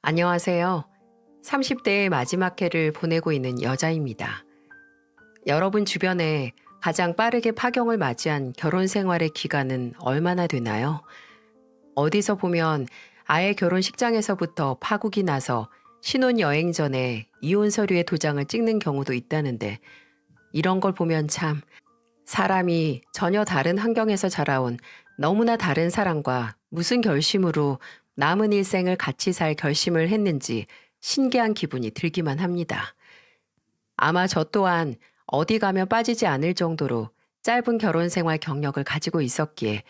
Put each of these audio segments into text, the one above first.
안녕하세요. 30대의 마지막 해를 보내고 있는 여자입니다. 여러분 주변에 가장 빠르게 파경을 맞이한 결혼 생활의 기간은 얼마나 되나요? 어디서 보면 아예 결혼식장에서부터 파국이 나서 신혼여행 전에 이혼 서류에 도장을 찍는 경우도 있다는데 이런 걸 보면 참 사람이 전혀 다른 환경에서 자라온 너무나 다른 사람과 무슨 결심으로 남은 일생을 같이 살 결심을 했는지 신기한 기분이 들기만 합니다. 아마 저 또한 어디 가면 빠지지 않을 정도로 짧은 결혼 생활 경력을 가지고 있었기에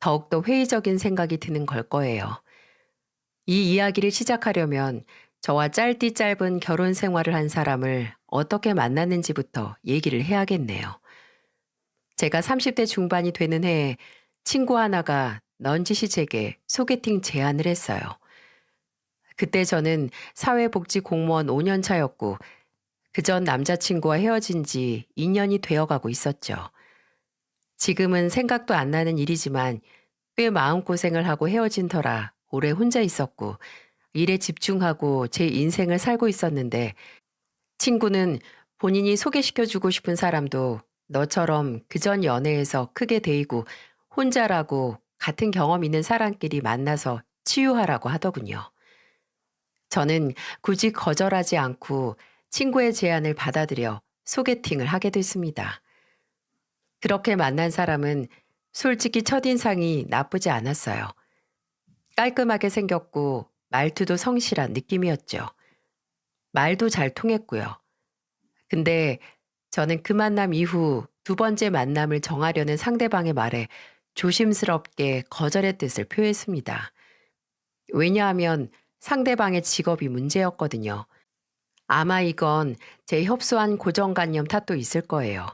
더욱더 회의적인 생각이 드는 걸 거예요. 이 이야기를 시작하려면 저와 짧디 짧은 결혼 생활을 한 사람을 어떻게 만났는지부터 얘기를 해야겠네요. 제가 30대 중반이 되는 해에 친구 하나가 넌지시 제게 소개팅 제안을 했어요. 그때 저는 사회복지 공무원 5년 차였고 그전 남자친구와 헤어진 지 2년이 되어 가고 있었죠. 지금은 생각도 안 나는 일이지만 꽤 마음고생을 하고 헤어진 터라 오래 혼자 있었고 일에 집중하고 제 인생을 살고 있었는데 친구는 본인이 소개시켜주고 싶은 사람도 너처럼 그전 연애에서 크게 데이고 혼자라고 같은 경험 있는 사람끼리 만나서 치유하라고 하더군요. 저는 굳이 거절하지 않고 친구의 제안을 받아들여 소개팅을 하게 됐습니다. 그렇게 만난 사람은 솔직히 첫인상이 나쁘지 않았어요. 깔끔하게 생겼고 말투도 성실한 느낌이었죠. 말도 잘 통했고요. 근데 저는 그 만남 이후 두 번째 만남을 정하려는 상대방의 말에 조심스럽게 거절의 뜻을 표했습니다. 왜냐하면 상대방의 직업이 문제였거든요. 아마 이건 제 협소한 고정관념 탓도 있을 거예요.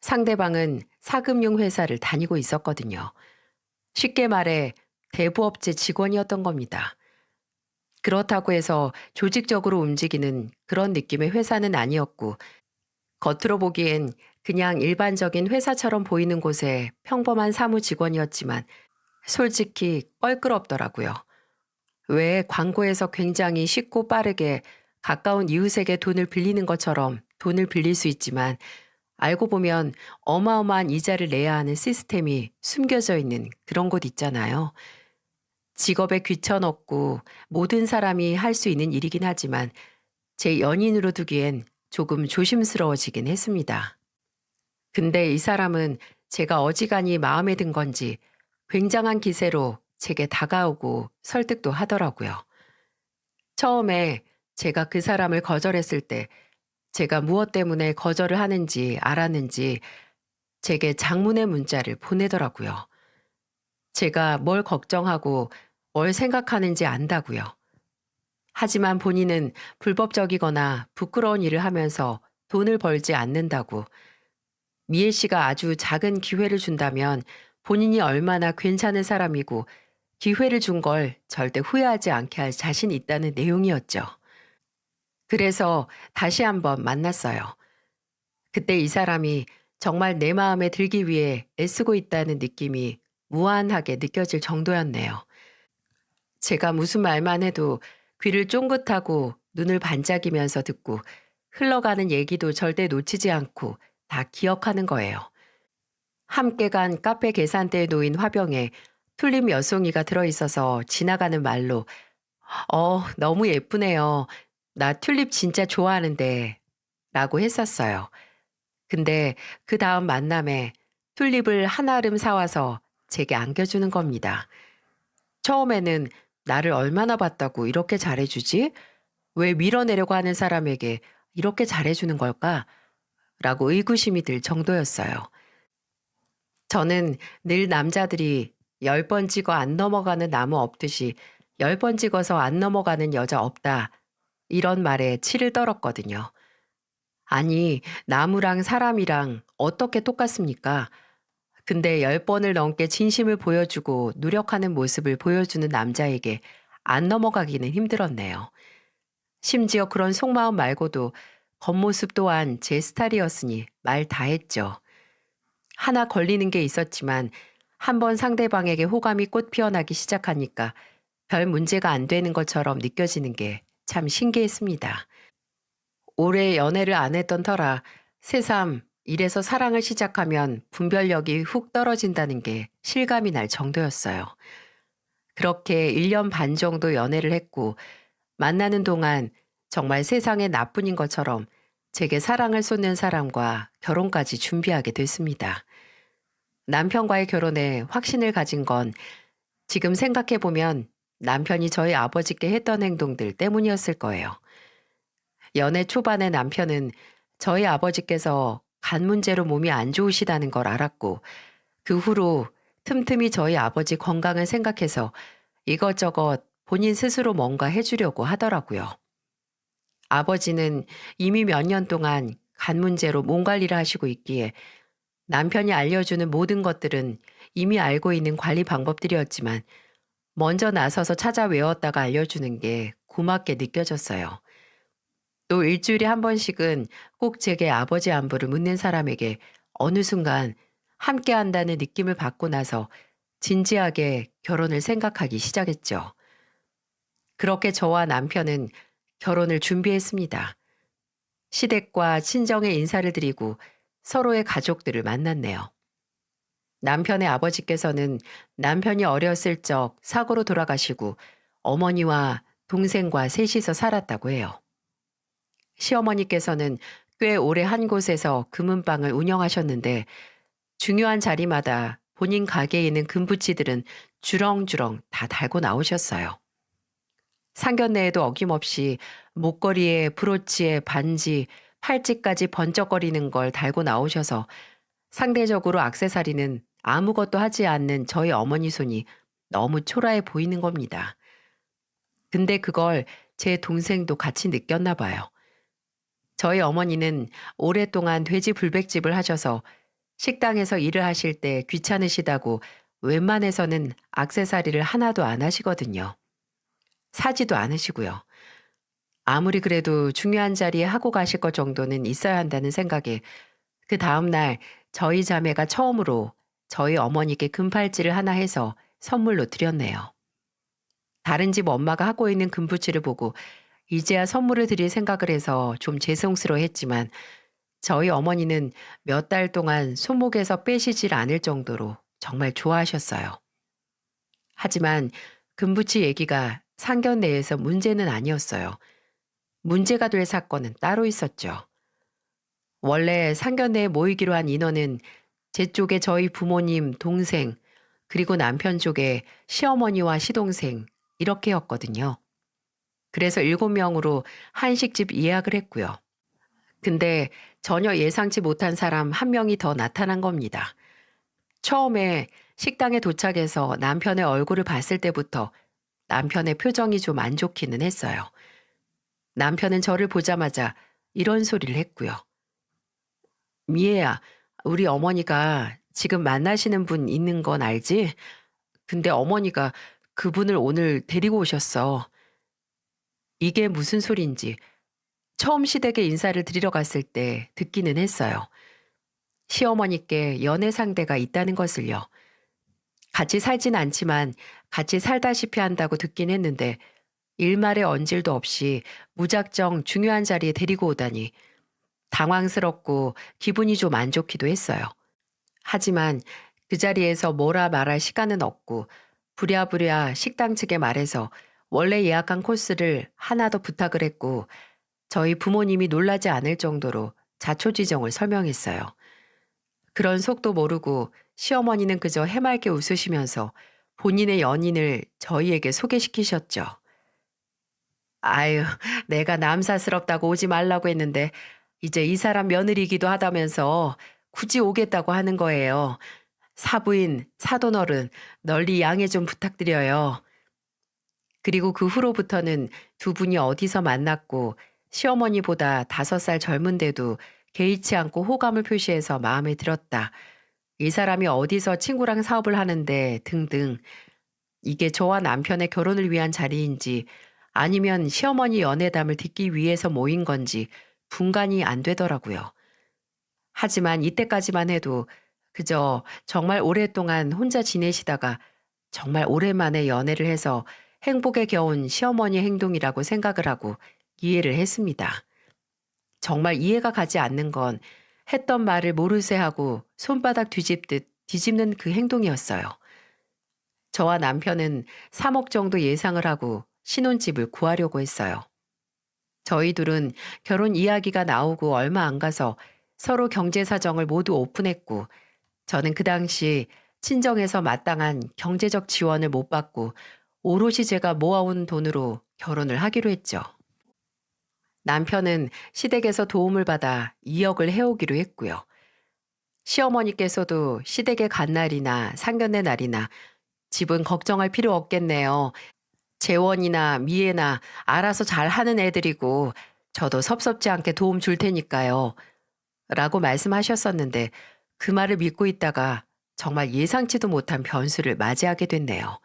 상대방은 사금융 회사를 다니고 있었거든요. 쉽게 말해 대부업체 직원이었던 겁니다. 그렇다고 해서 조직적으로 움직이는 그런 느낌의 회사는 아니었고 겉으로 보기엔 그냥 일반적인 회사처럼 보이는 곳의 평범한 사무 직원이었지만 솔직히 껄끄럽더라고요. 왜 광고에서 굉장히 쉽고 빠르게 가까운 이웃에게 돈을 빌리는 것처럼 돈을 빌릴 수 있지만 알고 보면 어마어마한 이자를 내야 하는 시스템이 숨겨져 있는 그런 곳 있잖아요. 직업에 귀천없고 모든 사람이 할 수 있는 일이긴 하지만 제 연인으로 두기엔 조금 조심스러워지긴 했습니다. 근데 이 사람은 제가 어지간히 마음에 든 건지 굉장한 기세로 제게 다가오고 설득도 하더라고요. 처음에 제가 그 사람을 거절했을 때 제가 무엇 때문에 거절을 하는지 알았는지 제게 장문의 문자를 보내더라고요. 제가 뭘 걱정하고 뭘 생각하는지 안다고요. 하지만 본인은 불법적이거나 부끄러운 일을 하면서 돈을 벌지 않는다고 미애 씨가 아주 작은 기회를 준다면 본인이 얼마나 괜찮은 사람이고 기회를 준 걸 절대 후회하지 않게 할 자신이 있다는 내용이었죠. 그래서 다시 한번 만났어요. 그때 이 사람이 정말 내 마음에 들기 위해 애쓰고 있다는 느낌이 무한하게 느껴질 정도였네요. 제가 무슨 말만 해도 귀를 쫑긋하고 눈을 반짝이면서 듣고 흘러가는 얘기도 절대 놓치지 않고 다 기억하는 거예요. 함께 간 카페 계산대에 놓인 화병에 튤립 몇 송이가 들어있어서 지나가는 말로 너무 예쁘네요. 나 튤립 진짜 좋아하는데 라고 했었어요. 근데 그 다음 만남에 튤립을 한 알음 사와서 제게 안겨주는 겁니다. 처음에는 나를 얼마나 봤다고 이렇게 잘해주지? 왜 밀어내려고 하는 사람에게 이렇게 잘해주는 걸까? 라고 의구심이 들 정도였어요. 저는 늘 남자들이 10번 찍어 안 넘어가는 나무 없듯이 10번 찍어서 안 넘어가는 여자 없다. 이런 말에 치를 떨었거든요. 아니, 나무랑 사람이랑 어떻게 똑같습니까? 근데 10번을 넘게 진심을 보여주고 노력하는 모습을 보여주는 남자에게 안 넘어가기는 힘들었네요. 심지어 그런 속마음 말고도 겉모습 또한 제 스타일이었으니 말 다 했죠. 하나 걸리는 게 있었지만 한번 상대방에게 호감이 꽃 피어나기 시작하니까 별 문제가 안 되는 것처럼 느껴지는 게 참 신기했습니다. 오래 연애를 안 했던 터라 새삼 이래서 사랑을 시작하면 분별력이 훅 떨어진다는 게 실감이 날 정도였어요. 그렇게 1년 반 정도 연애를 했고 만나는 동안 정말 세상에 나뿐인 것처럼 제게 사랑을 쏟는 사람과 결혼까지 준비하게 됐습니다. 남편과의 결혼에 확신을 가진 건 지금 생각해보면 남편이 저희 아버지께 했던 행동들 때문이었을 거예요. 연애 초반에 남편은 저희 아버지께서 간 문제로 몸이 안 좋으시다는 걸 알았고 그 후로 틈틈이 저희 아버지 건강을 생각해서 이것저것 본인 스스로 뭔가 해주려고 하더라고요. 아버지는 이미 몇 년 동안 간 문제로 몸 관리를 하시고 있기에 남편이 알려주는 모든 것들은 이미 알고 있는 관리 방법들이었지만 먼저 나서서 찾아 외웠다가 알려주는 게 고맙게 느껴졌어요. 또 일주일에 한 번씩은 꼭 제게 아버지 안부를 묻는 사람에게 어느 순간 함께 한다는 느낌을 받고 나서 진지하게 결혼을 생각하기 시작했죠. 그렇게 저와 남편은 결혼을 준비했습니다. 시댁과 친정에 인사를 드리고 서로의 가족들을 만났네요. 남편의 아버지께서는 남편이 어렸을 적 사고로 돌아가시고 어머니와 동생과 셋이서 살았다고 해요. 시어머니께서는 꽤 오래 한 곳에서 금은방을 운영하셨는데 중요한 자리마다 본인 가게에 있는 금붙이들은 주렁주렁 다 달고 나오셨어요. 상견례에도 어김없이 목걸이에 브로치에 반지, 팔찌까지 번쩍거리는 걸 달고 나오셔서 상대적으로 액세서리는 아무것도 하지 않는 저희 어머니 손이 너무 초라해 보이는 겁니다. 근데 그걸 제 동생도 같이 느꼈나 봐요. 저희 어머니는 오랫동안 돼지 불백집을 하셔서 식당에서 일을 하실 때 귀찮으시다고 웬만해서는 액세서리를 하나도 안 하시거든요. 사지도 않으시고요. 아무리 그래도 중요한 자리에 하고 가실 것 정도는 있어야 한다는 생각에 그 다음날 저희 자매가 처음으로 저희 어머니께 금팔찌를 하나 해서 선물로 드렸네요. 다른 집 엄마가 하고 있는 금붙이를 보고 이제야 선물을 드릴 생각을 해서 좀 죄송스러워했지만 저희 어머니는 몇 달 동안 손목에서 빼시질 않을 정도로 정말 좋아하셨어요. 하지만 금붙이 얘기가 상견례에서 문제는 아니었어요. 문제가 될 사건은 따로 있었죠. 원래 상견례에 모이기로 한 인원은 제 쪽에 저희 부모님, 동생, 그리고 남편 쪽에 시어머니와 시동생 이렇게였거든요. 그래서 7명으로 한식집 예약을 했고요. 근데 전혀 예상치 못한 사람 한 명이 더 나타난 겁니다. 처음에 식당에 도착해서 남편의 얼굴을 봤을 때부터 남편의 표정이 좀 안 좋기는 했어요. 남편은 저를 보자마자 이런 소리를 했고요. 미애야, 우리 어머니가 지금 만나시는 분 있는 건 알지? 근데 어머니가 그분을 오늘 데리고 오셨어. 이게 무슨 소린지 처음 시댁에 인사를 드리러 갔을 때 듣기는 했어요. 시어머니께 연애 상대가 있다는 것을요. 같이 살진 않지만 같이 살다시피 한다고 듣긴 했는데 일말의 언질도 없이 무작정 중요한 자리에 데리고 오다니 당황스럽고 기분이 좀 안 좋기도 했어요. 하지만 그 자리에서 뭐라 말할 시간은 없고 부랴부랴 식당 측에 말해서 원래 예약한 코스를 하나 더 부탁을 했고 저희 부모님이 놀라지 않을 정도로 자초지종을 설명했어요. 그런 속도 모르고 시어머니는 그저 해맑게 웃으시면서 본인의 연인을 저희에게 소개시키셨죠. 아유, 내가 남사스럽다고 오지 말라고 했는데 이제 이 사람 며느리이기도 하다면서 굳이 오겠다고 하는 거예요. 사부인, 사돈어른, 널리 양해 좀 부탁드려요. 그리고 그 후로부터는 두 분이 어디서 만났고 시어머니보다 5살 젊은데도 개의치 않고 호감을 표시해서 마음에 들었다. 이 사람이 어디서 친구랑 사업을 하는데 등등. 이게 저와 남편의 결혼을 위한 자리인지 아니면 시어머니 연애담을 듣기 위해서 모인 건지 분간이 안 되더라고요. 하지만 이때까지만 해도 그저 정말 오랫동안 혼자 지내시다가 정말 오랜만에 연애를 해서 행복에 겨운 시어머니 행동이라고 생각을 하고 이해를 했습니다. 정말 이해가 가지 않는 건 했던 말을 모르쇠 하고 손바닥 뒤집듯 뒤집는 그 행동이었어요. 저와 남편은 3억 정도 예상을 하고 신혼집을 구하려고 했어요. 저희 둘은 결혼 이야기가 나오고 얼마 안 가서 서로 경제 사정을 모두 오픈했고, 저는 그 당시 친정에서 마땅한 경제적 지원을 못 받고 오롯이 제가 모아온 돈으로 결혼을 하기로 했죠. 남편은 시댁에서 도움을 받아 2억을 해오기로 했고요. 시어머니께서도 시댁에 간 날이나 상견례 날이나 집은 걱정할 필요 없겠네요. 재원이나 미애나 알아서 잘하는 애들이고 저도 섭섭지 않게 도움 줄 테니까요. 라고 말씀하셨었는데 그 말을 믿고 있다가 정말 예상치도 못한 변수를 맞이하게 됐네요.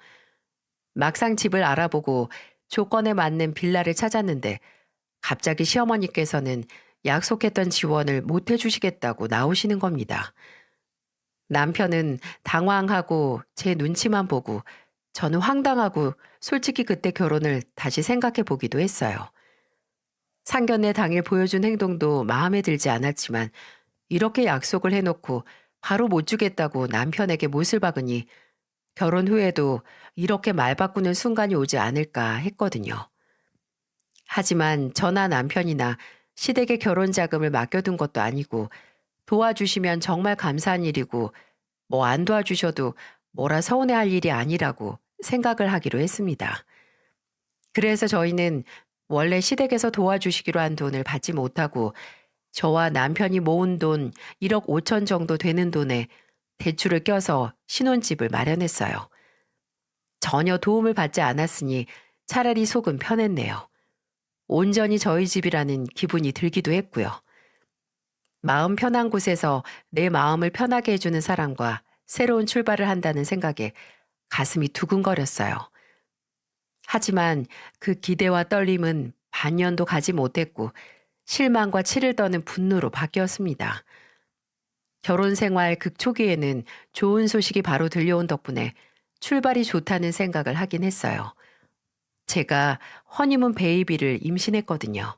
막상 집을 알아보고 조건에 맞는 빌라를 찾았는데 갑자기 시어머니께서는 약속했던 지원을 못 해주시겠다고 나오시는 겁니다. 남편은 당황하고 제 눈치만 보고 저는 황당하고 솔직히 그때 결혼을 다시 생각해 보기도 했어요. 상견례 당일 보여준 행동도 마음에 들지 않았지만 이렇게 약속을 해놓고 바로 못 주겠다고 남편에게 못을 박으니 결혼 후에도 이렇게 말 바꾸는 순간이 오지 않을까 했거든요. 하지만 저나 남편이나 시댁에 결혼 자금을 맡겨둔 것도 아니고 도와주시면 정말 감사한 일이고 뭐 안 도와주셔도 뭐라 서운해할 일이 아니라고 생각을 하기로 했습니다. 그래서 저희는 원래 시댁에서 도와주시기로 한 돈을 받지 못하고 저와 남편이 모은 돈 1억 5천 정도 되는 돈에 대출을 껴서 신혼집을 마련했어요. 전혀 도움을 받지 않았으니 차라리 속은 편했네요. 온전히 저희 집이라는 기분이 들기도 했고요. 마음 편한 곳에서 내 마음을 편하게 해주는 사람과 새로운 출발을 한다는 생각에 가슴이 두근거렸어요. 하지만 그 기대와 떨림은 반년도 가지 못했고 실망과 치를 떠는 분노로 바뀌었습니다. 결혼 생활 극초기에는 좋은 소식이 바로 들려온 덕분에 출발이 좋다는 생각을 하긴 했어요. 제가 허니문 베이비를 임신했거든요.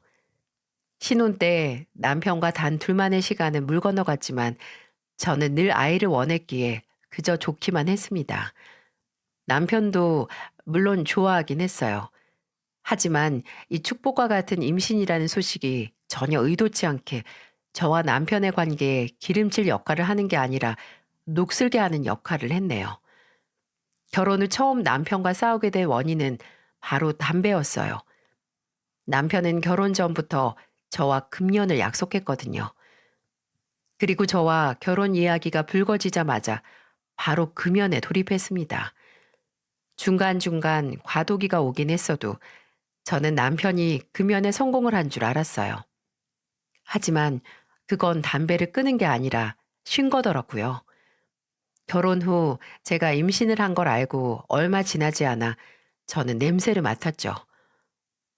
신혼 때 남편과 단 둘만의 시간은 물 건너갔지만 저는 늘 아이를 원했기에 그저 좋기만 했습니다. 남편도 물론 좋아하긴 했어요. 하지만 이 축복과 같은 임신이라는 소식이 전혀 의도치 않게 저와 남편의 관계에 기름칠 역할을 하는 게 아니라 녹슬게 하는 역할을 했네요. 결혼 후 처음 남편과 싸우게 된 원인은 바로 담배였어요. 남편은 결혼 전부터 저와 금연을 약속했거든요. 그리고 저와 결혼 이야기가 불거지자마자 바로 금연에 돌입했습니다. 중간중간 과도기가 오긴 했어도 저는 남편이 금연에 성공을 한 줄 알았어요. 하지만 그건 담배를 끊은 게 아니라 쉰 거더라고요. 결혼 후 제가 임신을 한 걸 알고 얼마 지나지 않아 저는 냄새를 맡았죠.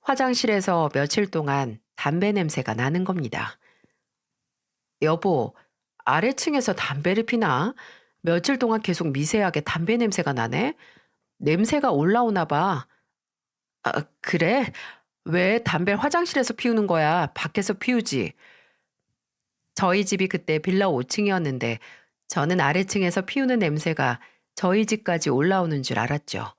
화장실에서 며칠 동안 담배 냄새가 나는 겁니다. 여보, 아래층에서 담배를 피나? 며칠 동안 계속 미세하게 담배 냄새가 나네? 냄새가 올라오나 봐. 아, 그래? 왜 담배를 화장실에서 피우는 거야? 밖에서 피우지. 저희 집이 그때 빌라 5층이었는데 저는 아래층에서 피우는 냄새가 저희 집까지 올라오는 줄 알았죠.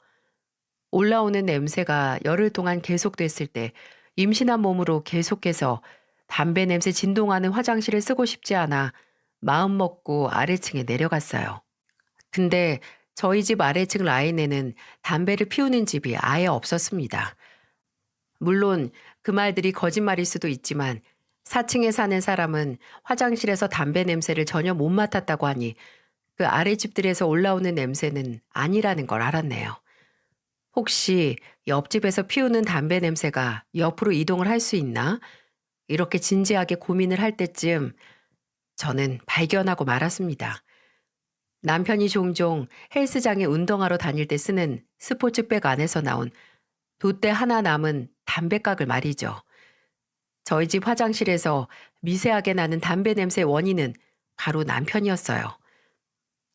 올라오는 냄새가 열흘 동안 계속됐을 때 임신한 몸으로 계속해서 담배 냄새 진동하는 화장실을 쓰고 싶지 않아 마음 먹고 아래층에 내려갔어요. 근데 저희 집 아래층 라인에는 담배를 피우는 집이 아예 없었습니다. 물론 그 말들이 거짓말일 수도 있지만 4층에 사는 사람은 화장실에서 담배 냄새를 전혀 못 맡았다고 하니 그 아랫집들에서 올라오는 냄새는 아니라는 걸 알았네요. 혹시 옆집에서 피우는 담배 냄새가 옆으로 이동을 할 수 있나? 이렇게 진지하게 고민을 할 때쯤 저는 발견하고 말았습니다. 남편이 종종 헬스장에 운동하러 다닐 때 쓰는 스포츠백 안에서 나온 돛대 하나 남은 담배각을 말이죠. 저희 집 화장실에서 미세하게 나는 담배 냄새의 원인은 바로 남편이었어요.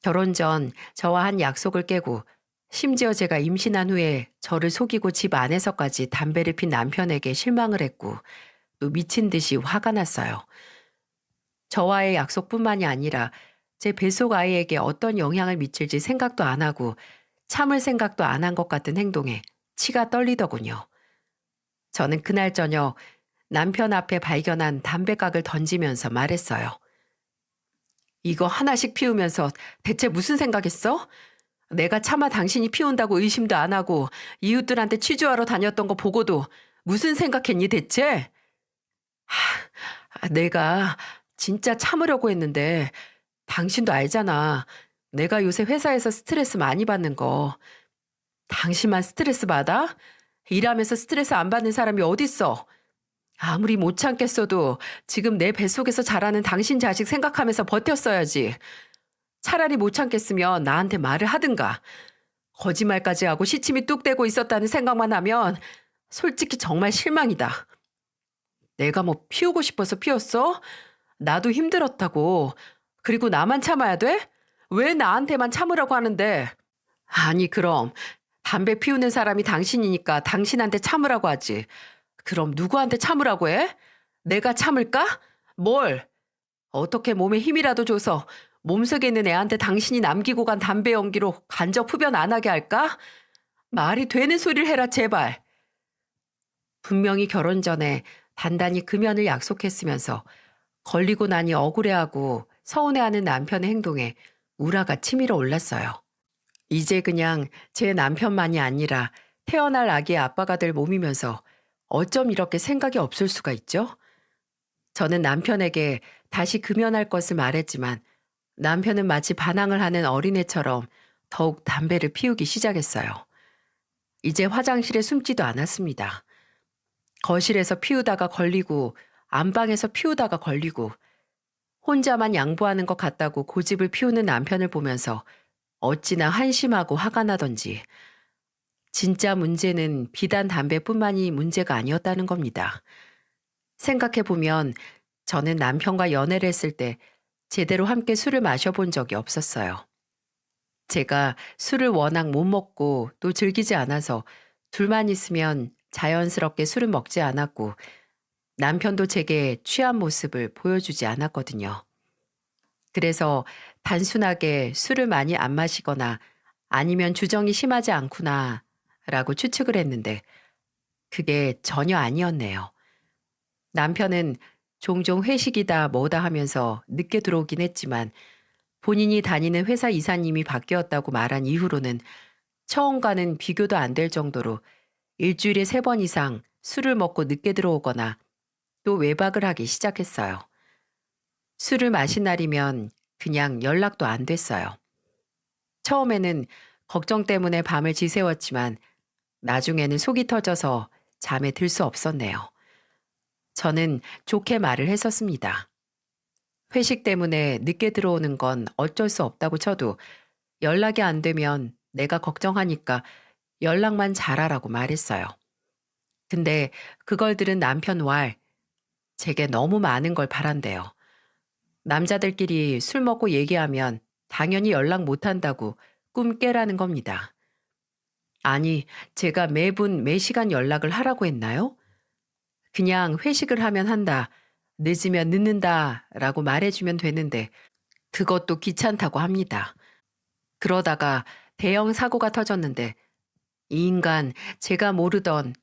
결혼 전 저와 한 약속을 깨고 심지어 제가 임신한 후에 저를 속이고 집 안에서까지 담배를 핀 남편에게 실망을 했고 또 미친 듯이 화가 났어요. 저와의 약속뿐만이 아니라 제 뱃속 아이에게 어떤 영향을 미칠지 생각도 안 하고 참을 생각도 안 한 것 같은 행동에 치가 떨리더군요. 저는 그날 저녁 남편 앞에 발견한 담배각을 던지면서 말했어요. 이거 하나씩 피우면서 대체 무슨 생각했어? 내가 차마 당신이 피운다고 의심도 안 하고 이웃들한테 취조하러 다녔던 거 보고도 무슨 생각했니 대체? 내가 진짜 참으려고 했는데 당신도 알잖아. 내가 요새 회사에서 스트레스 많이 받는 거. 당신만 스트레스 받아? 일하면서 스트레스 안 받는 사람이 어딨어? 아무리 못 참겠어도 지금 내 뱃속에서 자라는 당신 자식 생각하면서 버텼어야지. 차라리 못 참겠으면 나한테 말을 하든가. 거짓말까지 하고 시침이 뚝 떼고 있었다는 생각만 하면 솔직히 정말 실망이다. 내가 뭐 피우고 싶어서 피웠어? 나도 힘들었다고. 그리고 나만 참아야 돼? 왜 나한테만 참으라고 하는데? 아니 그럼 담배 피우는 사람이 당신이니까 당신한테 참으라고 하지. 그럼 누구한테 참으라고 해? 내가 참을까? 뭘? 어떻게 몸에 힘이라도 줘서 몸속에 있는 애한테 당신이 남기고 간 담배 연기로 간접 흡연 안 하게 할까? 말이 되는 소리를 해라 제발. 분명히 결혼 전에 단단히 금연을 약속했으면서 걸리고 나니 억울해하고 서운해하는 남편의 행동에 우라가 치밀어 올랐어요. 이제 그냥 제 남편만이 아니라 태어날 아기의 아빠가 될 몸이면서 어쩜 이렇게 생각이 없을 수가 있죠? 저는 남편에게 다시 금연할 것을 말했지만 남편은 마치 반항을 하는 어린애처럼 더욱 담배를 피우기 시작했어요. 이제 화장실에 숨지도 않았습니다. 거실에서 피우다가 걸리고 안방에서 피우다가 걸리고 혼자만 양보하는 것 같다고 고집을 피우는 남편을 보면서 어찌나 한심하고 화가 나던지 진짜 문제는 비단 담배뿐만이 문제가 아니었다는 겁니다. 생각해보면 저는 남편과 연애를 했을 때 제대로 함께 술을 마셔본 적이 없었어요. 제가 술을 워낙 못 먹고 또 즐기지 않아서 둘만 있으면 자연스럽게 술을 먹지 않았고 남편도 제게 취한 모습을 보여주지 않았거든요. 그래서 단순하게 술을 많이 안 마시거나 아니면 주정이 심하지 않구나 라고 추측을 했는데 그게 전혀 아니었네요. 남편은 종종 회식이다 뭐다 하면서 늦게 들어오긴 했지만 본인이 다니는 회사 이사님이 바뀌었다고 말한 이후로는 처음과는 비교도 안 될 정도로 일주일에 3번 이상 술을 먹고 늦게 들어오거나 또 외박을 하기 시작했어요. 술을 마신 날이면 그냥 연락도 안 됐어요. 처음에는 걱정 때문에 밤을 지새웠지만 나중에는 속이 터져서 잠에 들 수 없었네요. 저는 좋게 말을 했었습니다. 회식 때문에 늦게 들어오는 건 어쩔 수 없다고 쳐도 연락이 안 되면 내가 걱정하니까 연락만 잘하라고 말했어요. 근데 그걸 들은 남편 왈, 제게 너무 많은 걸 바란대요. 남자들끼리 술 먹고 얘기하면 당연히 연락 못 한다고 꿈 깨라는 겁니다. 아니, 제가 매분 매시간 연락을 하라고 했나요? 그냥 회식을 하면 한다, 늦으면 늦는다 라고 말해주면 되는데 그것도 귀찮다고 합니다. 그러다가 대형 사고가 터졌는데 이 인간 제가 모르던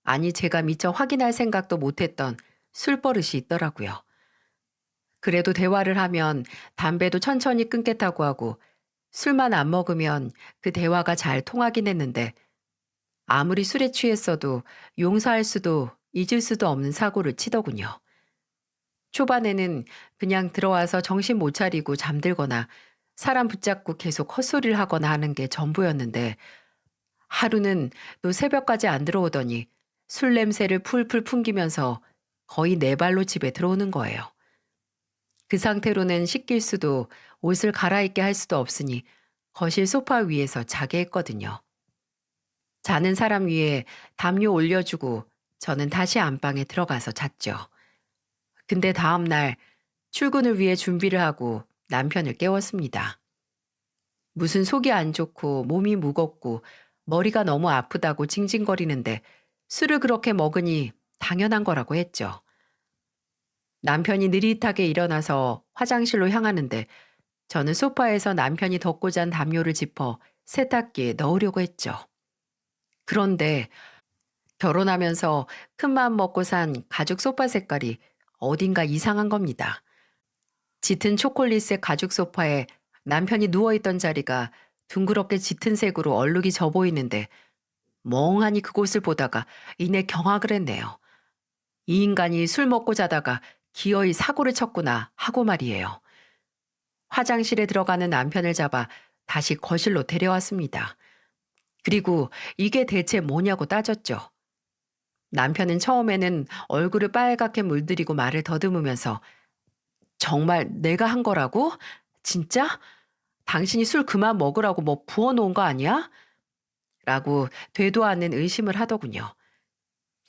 아니 제가 미처 확인할 생각도 못했던 술버릇이 있더라고요. 그래도 대화를 하면 담배도 천천히 끊겠다고 하고 술만 안 먹으면 그 대화가 잘 통하긴 했는데 아무리 술에 취했어도 용서할 수도 잊을 수도 없는 사고를 치더군요. 초반에는 그냥 들어와서 정신 못 차리고 잠들거나 사람 붙잡고 계속 헛소리를 하거나 하는 게 전부였는데 하루는 또 새벽까지 안 들어오더니 술 냄새를 풀풀 풍기면서 거의 네 발로 집에 들어오는 거예요. 그 상태로는 씻길 수도 옷을 갈아입게 할 수도 없으니 거실 소파 위에서 자게 했거든요. 자는 사람 위에 담요 올려주고 저는 다시 안방에 들어가서 잤죠. 근데 다음 날 출근을 위해 준비를 하고 남편을 깨웠습니다. 무슨 속이 안 좋고 몸이 무겁고 머리가 너무 아프다고 징징거리는데 술을 그렇게 먹으니 당연한 거라고 했죠. 남편이 느릿하게 일어나서 화장실로 향하는데 저는 소파에서 남편이 덮고 잔 담요를 짚어 세탁기에 넣으려고 했죠. 그런데 결혼하면서 큰마음 먹고 산 가죽 소파 색깔이 어딘가 이상한 겁니다. 짙은 초콜릿색 가죽 소파에 남편이 누워있던 자리가 둥그렇게 짙은 색으로 얼룩이 져 보이는데 멍하니 그곳을 보다가 이내 경악을 했네요. 이 인간이 술 먹고 자다가 기어이 사고를 쳤구나 하고 말이에요. 화장실에 들어가는 남편을 잡아 다시 거실로 데려왔습니다. 그리고 이게 대체 뭐냐고 따졌죠. 남편은 처음에는 얼굴을 빨갛게 물들이고 말을 더듬으면서 정말 내가 한 거라고? 진짜? 당신이 술 그만 먹으라고 뭐 부어놓은 거 아니야? 라고 되도 않는 의심을 하더군요.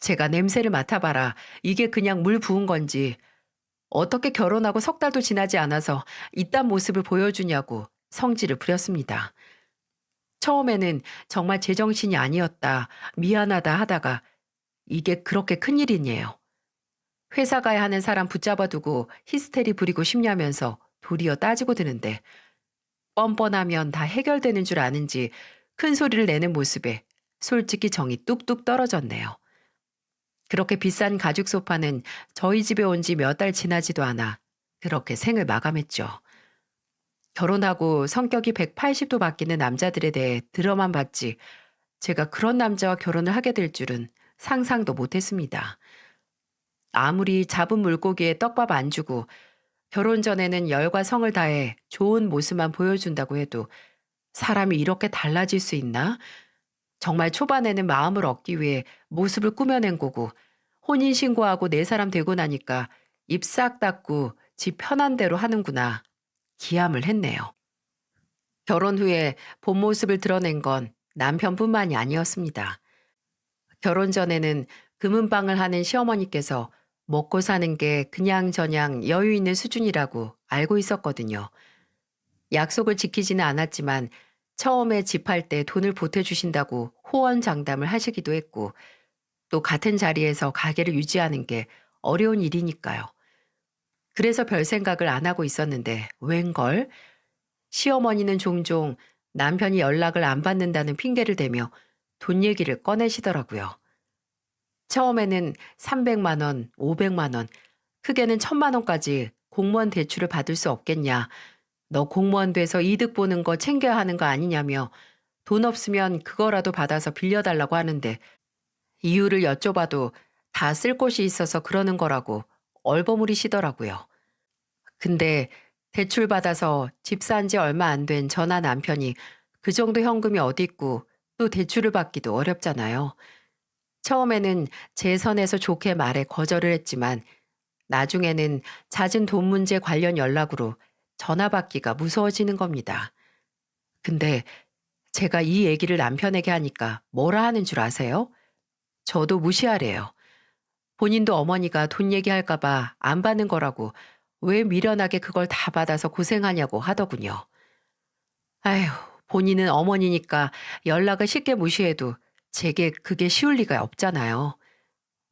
제가 냄새를 맡아봐라. 이게 그냥 물 부은 건지 어떻게 결혼하고 석 달도 지나지 않아서 이딴 모습을 보여주냐고 성질을 부렸습니다. 처음에는 정말 제정신이 아니었다, 미안하다 하다가 이게 그렇게 큰일이네요. 회사 가야 하는 사람 붙잡아두고 히스테리 부리고 싶냐면서 도리어 따지고 드는데 뻔뻔하면 다 해결되는 줄 아는지 큰 소리를 내는 모습에 솔직히 정이 뚝뚝 떨어졌네요. 그렇게 비싼 가죽 소파는 저희 집에 온 지 몇 달 지나지도 않아 그렇게 생을 마감했죠. 결혼하고 성격이 180도 바뀌는 남자들에 대해 들어만 봤지 제가 그런 남자와 결혼을 하게 될 줄은 상상도 못했습니다. 아무리 잡은 물고기에 떡밥 안 주고 결혼 전에는 열과 성을 다해 좋은 모습만 보여준다고 해도 사람이 이렇게 달라질 수 있나? 정말 초반에는 마음을 얻기 위해 모습을 꾸며낸 거고 혼인신고하고 내 사람 되고 나니까 입 싹 닫고 지 편한 대로 하는구나. 기함을 했네요. 결혼 후에 본 모습을 드러낸 건 남편뿐만이 아니었습니다. 결혼 전에는 금은방을 하는 시어머니께서 먹고 사는 게 그냥저냥 여유 있는 수준이라고 알고 있었거든요. 약속을 지키지는 않았지만 처음에 집할 때 돈을 보태주신다고 호언장담을 하시기도 했고 또 같은 자리에서 가게를 유지하는 게 어려운 일이니까요. 그래서 별 생각을 안 하고 있었는데 웬걸? 시어머니는 종종 남편이 연락을 안 받는다는 핑계를 대며 돈 얘기를 꺼내시더라고요. 처음에는 300만 원, 500만 원, 크게는 1000만 원까지 공무원 대출을 받을 수 없겠냐. 너 공무원 돼서 이득 보는 거 챙겨야 하는 거 아니냐며 돈 없으면 그거라도 받아서 빌려달라고 하는데 이유를 여쭤봐도 다 쓸 곳이 있어서 그러는 거라고 얼버무리시더라고요. 근데 대출 받아서 집 산 지 얼마 안 된 저나 남편이 그 정도 현금이 어디 있고 또 대출을 받기도 어렵잖아요. 처음에는 제 선에서 좋게 말해 거절을 했지만 나중에는 잦은 돈 문제 관련 연락으로 전화 받기가 무서워지는 겁니다. 근데 제가 이 얘기를 남편에게 하니까 뭐라 하는 줄 아세요? 저도 무시하래요. 본인도 어머니가 돈 얘기할까봐 안 받는 거라고 왜 미련하게 그걸 다 받아서 고생하냐고 하더군요. 아휴, 본인은 어머니니까 연락을 쉽게 무시해도 제게 그게 쉬울 리가 없잖아요.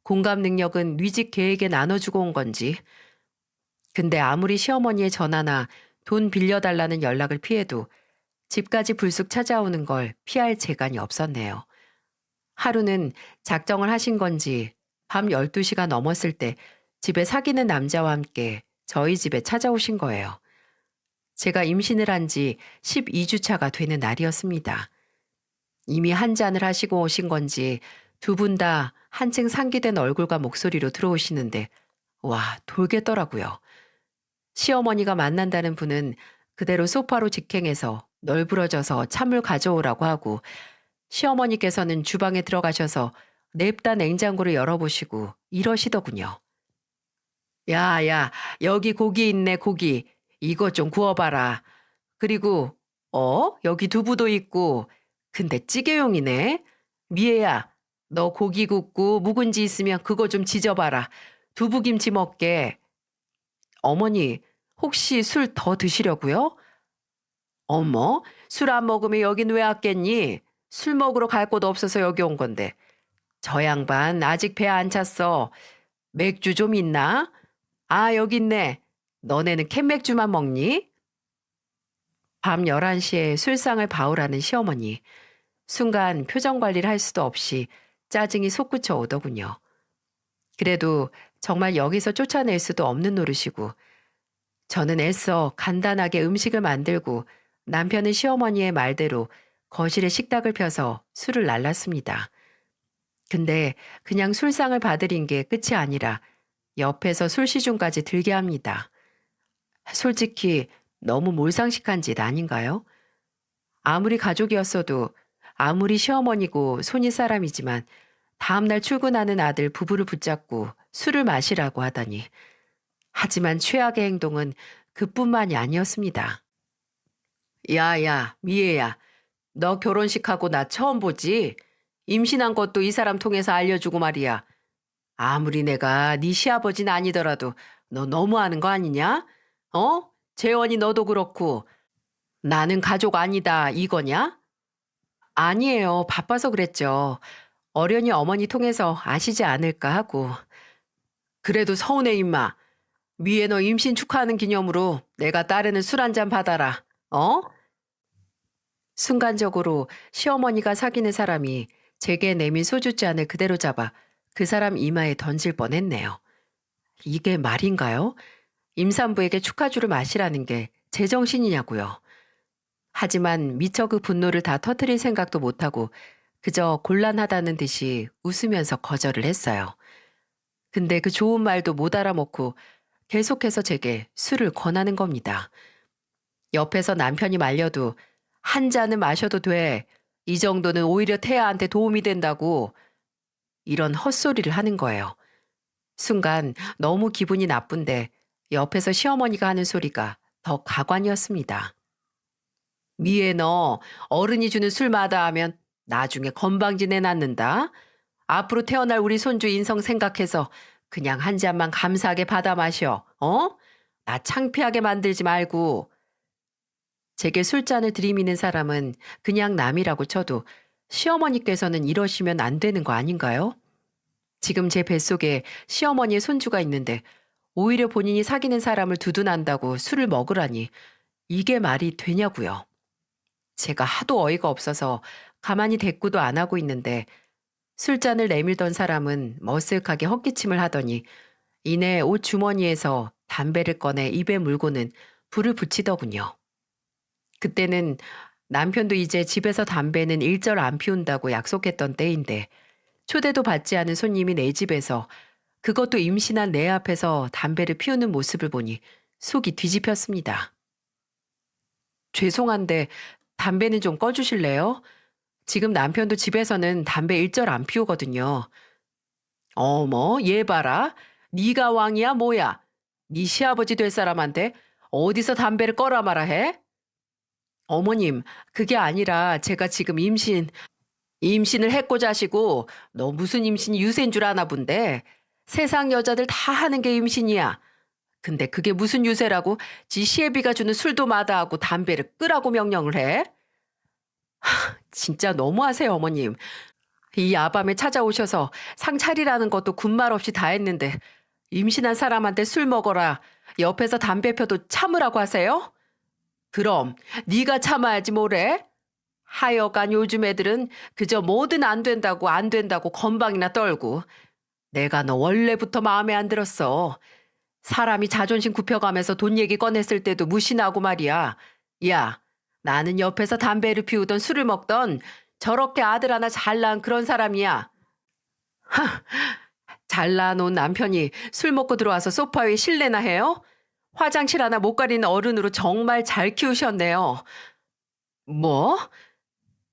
공감 능력은 뉘집 계에게 나눠주고 온 건지. 근데 아무리 시어머니의 전화나 돈 빌려달라는 연락을 피해도 집까지 불쑥 찾아오는 걸 피할 재간이 없었네요. 하루는 작정을 하신 건지 밤 12시가 넘었을 때 집에 사귀는 남자와 함께 저희 집에 찾아오신 거예요. 제가 임신을 한 지 12주 차가 되는 날이었습니다. 이미 한 잔을 하시고 오신 건지 두 분 다 한층 상기된 얼굴과 목소리로 들어오시는데 와, 돌겠더라고요. 시어머니가 만난다는 분은 그대로 소파로 직행해서 널브러져서 찬물 가져오라고 하고 시어머니께서는 주방에 들어가셔서 냅다 냉장고를 열어보시고 이러시더군요. 야, 야, 여기 고기 있네, 고기. 이거 좀 구워봐라. 그리고, 여기 두부도 있고. 근데 찌개용이네. 미애야, 너 고기 굽고 묵은지 있으면 그거 좀 지져봐라. 두부김치 먹게. 어머니, 혹시 술 더 드시려고요? 어머, 술 안 먹으면 여긴 왜 왔겠니? 술 먹으러 갈 곳 없어서 여기 온 건데. 저 양반 아직 배 안 찼어. 맥주 좀 있나? 아, 여기 있네. 너네는 캔맥주만 먹니? 밤 11시에 술상을 봐오라는 시어머니. 순간 표정 관리를 할 수도 없이 짜증이 솟구쳐 오더군요. 그래도 정말 여기서 쫓아낼 수도 없는 노릇이고 저는 애써 간단하게 음식을 만들고 남편은 시어머니의 말대로 거실에 식탁을 펴서 술을 날랐습니다. 근데 그냥 술상을 봐드린 게 끝이 아니라 옆에서 술시중까지 들게 합니다. 솔직히 너무 몰상식한 짓 아닌가요? 아무리 가족이었어도 아무리 시어머니고 손이 사람이지만 다음날 출근하는 아들 부부를 붙잡고 술을 마시라고 하다니. 하지만 최악의 행동은 그뿐만이 아니었습니다. 야야, 미애야, 너 결혼식하고 나 처음 보지? 임신한 것도 이 사람 통해서 알려주고 말이야. 아무리 내가 네 시아버지는 아니더라도 너 너무하는 거 아니냐? 어? 재원이 너도 그렇고 나는 가족 아니다 이거냐? 아니에요. 바빠서 그랬죠. 어련히 어머니 통해서 아시지 않을까 하고. 그래도 서운해 임마. 미애 너 임신 축하하는 기념으로 내가 따르는 술 한 잔 받아라. 어? 순간적으로 시어머니가 사귀는 사람이 제게 내민 소주잔을 그대로 잡아 그 사람 이마에 던질 뻔했네요. 이게 말인가요? 임산부에게 축하주를 마시라는 게 제정신이냐고요. 하지만 미처 그 분노를 다 터뜨릴 생각도 못하고 그저 곤란하다는 듯이 웃으면서 거절을 했어요. 근데 그 좋은 말도 못 알아먹고 계속해서 제게 술을 권하는 겁니다. 옆에서 남편이 말려도 한 잔은 마셔도 돼. 이 정도는 오히려 태아한테 도움이 된다고. 이런 헛소리를 하는 거예요. 순간 너무 기분이 나쁜데 옆에서 시어머니가 하는 소리가 더 가관이었습니다. 미애 너 어른이 주는 술 마다하면 나중에 건방지 내놨는다. 앞으로 태어날 우리 손주 인성 생각해서 그냥 한 잔만 감사하게 받아 마셔. 어? 나 창피하게 만들지 말고. 제게 술잔을 들이미는 사람은 그냥 남이라고 쳐도 시어머니께서는 이러시면 안 되는 거 아닌가요? 지금 제 뱃속에 시어머니의 손주가 있는데 오히려 본인이 사귀는 사람을 두둔한다고 술을 먹으라니 이게 말이 되냐고요. 제가 하도 어이가 없어서 가만히 대꾸도 안 하고 있는데 술잔을 내밀던 사람은 머쓱하게 헛기침을 하더니 이내 옷 주머니에서 담배를 꺼내 입에 물고는 불을 붙이더군요. 그때는 남편도 이제 집에서 담배는 일절 안 피운다고 약속했던 때인데 초대도 받지 않은 손님이 내 집에서 그것도 임신한 내 앞에서 담배를 피우는 모습을 보니 속이 뒤집혔습니다. 죄송한데 담배는 좀 꺼주실래요? 지금 남편도 집에서는 담배 일절 안 피우거든요. 어머, 얘 봐라. 네가 왕이야 뭐야? 네 시아버지 될 사람한테 어디서 담배를 꺼라 마라 해? 어머님, 그게 아니라 제가 지금 임신을 했고 자시고 너 무슨 임신이 유세인 줄 아나 본데 세상 여자들 다 하는 게 임신이야. 근데 그게 무슨 유세라고 지 시애비가 주는 술도 마다하고 담배를 끄라고 명령을 해? 진짜 너무하세요, 어머님. 이 야밤에 찾아오셔서 상 차리라는 것도 군말 없이 다 했는데 임신한 사람한테 술 먹어라. 옆에서 담배 펴도 참으라고 하세요? 그럼 네가 참아야지 뭐래? 하여간 요즘 애들은 그저 뭐든 안 된다고 안 된다고 건방이나 떨고 내가 너 원래부터 마음에 안 들었어. 사람이 자존심 굽혀가면서 돈 얘기 꺼냈을 때도 무시나고 말이야. 야, 나는 옆에서 담배를 피우던 술을 먹던 저렇게 아들 하나 잘 낳은 그런 사람이야. 잘 낳아놓은 남편이 술 먹고 들어와서 소파 위에 실내나 해요? 화장실 하나 못 가리는 어른으로 정말 잘 키우셨네요. 뭐?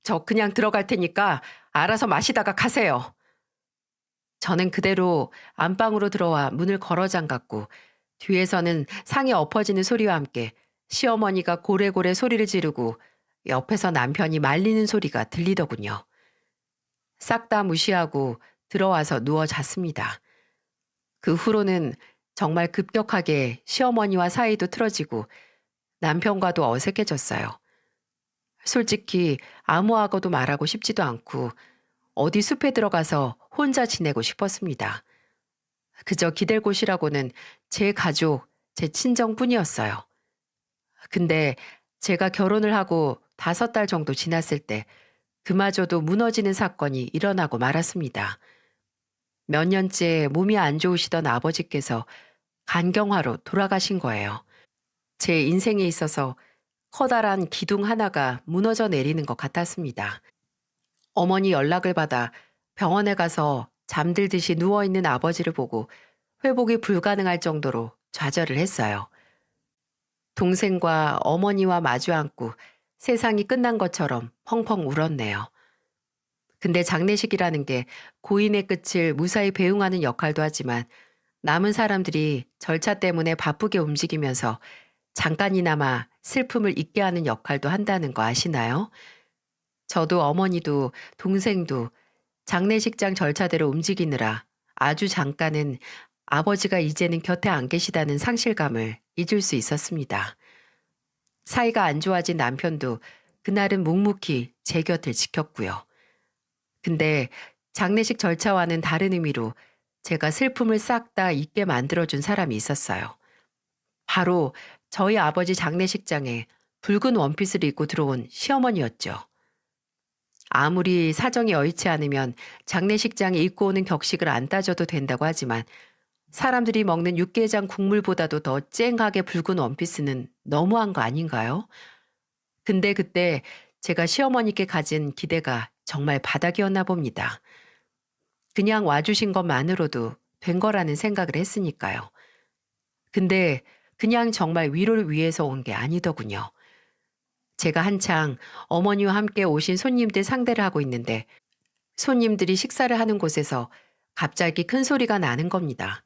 저 그냥 들어갈 테니까 알아서 마시다가 가세요. 저는 그대로 안방으로 들어와 문을 걸어 잠갔고 뒤에서는 상이 엎어지는 소리와 함께 시어머니가 고래고래 소리를 지르고 옆에서 남편이 말리는 소리가 들리더군요. 싹 다 무시하고 들어와서 누워 잤습니다. 그 후로는 정말 급격하게 시어머니와 사이도 틀어지고 남편과도 어색해졌어요. 솔직히 아무하고도 말하고 싶지도 않고 어디 숲에 들어가서 혼자 지내고 싶었습니다. 그저 기댈 곳이라고는 제 가족, 제 친정뿐이었어요. 근데 제가 결혼을 하고 5달 정도 지났을 때 그마저도 무너지는 사건이 일어나고 말았습니다. 몇 년째 몸이 안 좋으시던 아버지께서 간경화로 돌아가신 거예요. 제 인생에 있어서 커다란 기둥 하나가 무너져 내리는 것 같았습니다. 어머니 연락을 받아 병원에 가서 잠들듯이 누워있는 아버지를 보고 회복이 불가능할 정도로 좌절을 했어요. 동생과 어머니와 마주 앉고 세상이 끝난 것처럼 펑펑 울었네요. 근데 장례식이라는 게 고인의 끝을 무사히 배웅하는 역할도 하지만 남은 사람들이 절차 때문에 바쁘게 움직이면서 잠깐이나마 슬픔을 잊게 하는 역할도 한다는 거 아시나요? 저도 어머니도 동생도 장례식장 절차대로 움직이느라 아주 잠깐은 아버지가 이제는 곁에 안 계시다는 상실감을 잊을 수 있었습니다. 사이가 안 좋아진 남편도 그날은 묵묵히 제 곁을 지켰고요. 근데 장례식 절차와는 다른 의미로 제가 슬픔을 싹 다 잊게 만들어준 사람이 있었어요. 바로 저희 아버지 장례식장에 붉은 원피스를 입고 들어온 시어머니였죠. 아무리 사정이 여의치 않으면 장례식장에 입고 오는 격식을 안 따져도 된다고 하지만 사람들이 먹는 육개장 국물보다도 더 쨍하게 붉은 원피스는 너무한 거 아닌가요? 근데 그때 제가 시어머니께 가진 기대가 정말 바닥이었나 봅니다. 그냥 와주신 것만으로도 된 거라는 생각을 했으니까요. 근데 그냥 정말 위로를 위해서 온 게 아니더군요. 제가 한창 어머니와 함께 오신 손님들 상대를 하고 있는데 손님들이 식사를 하는 곳에서 갑자기 큰 소리가 나는 겁니다.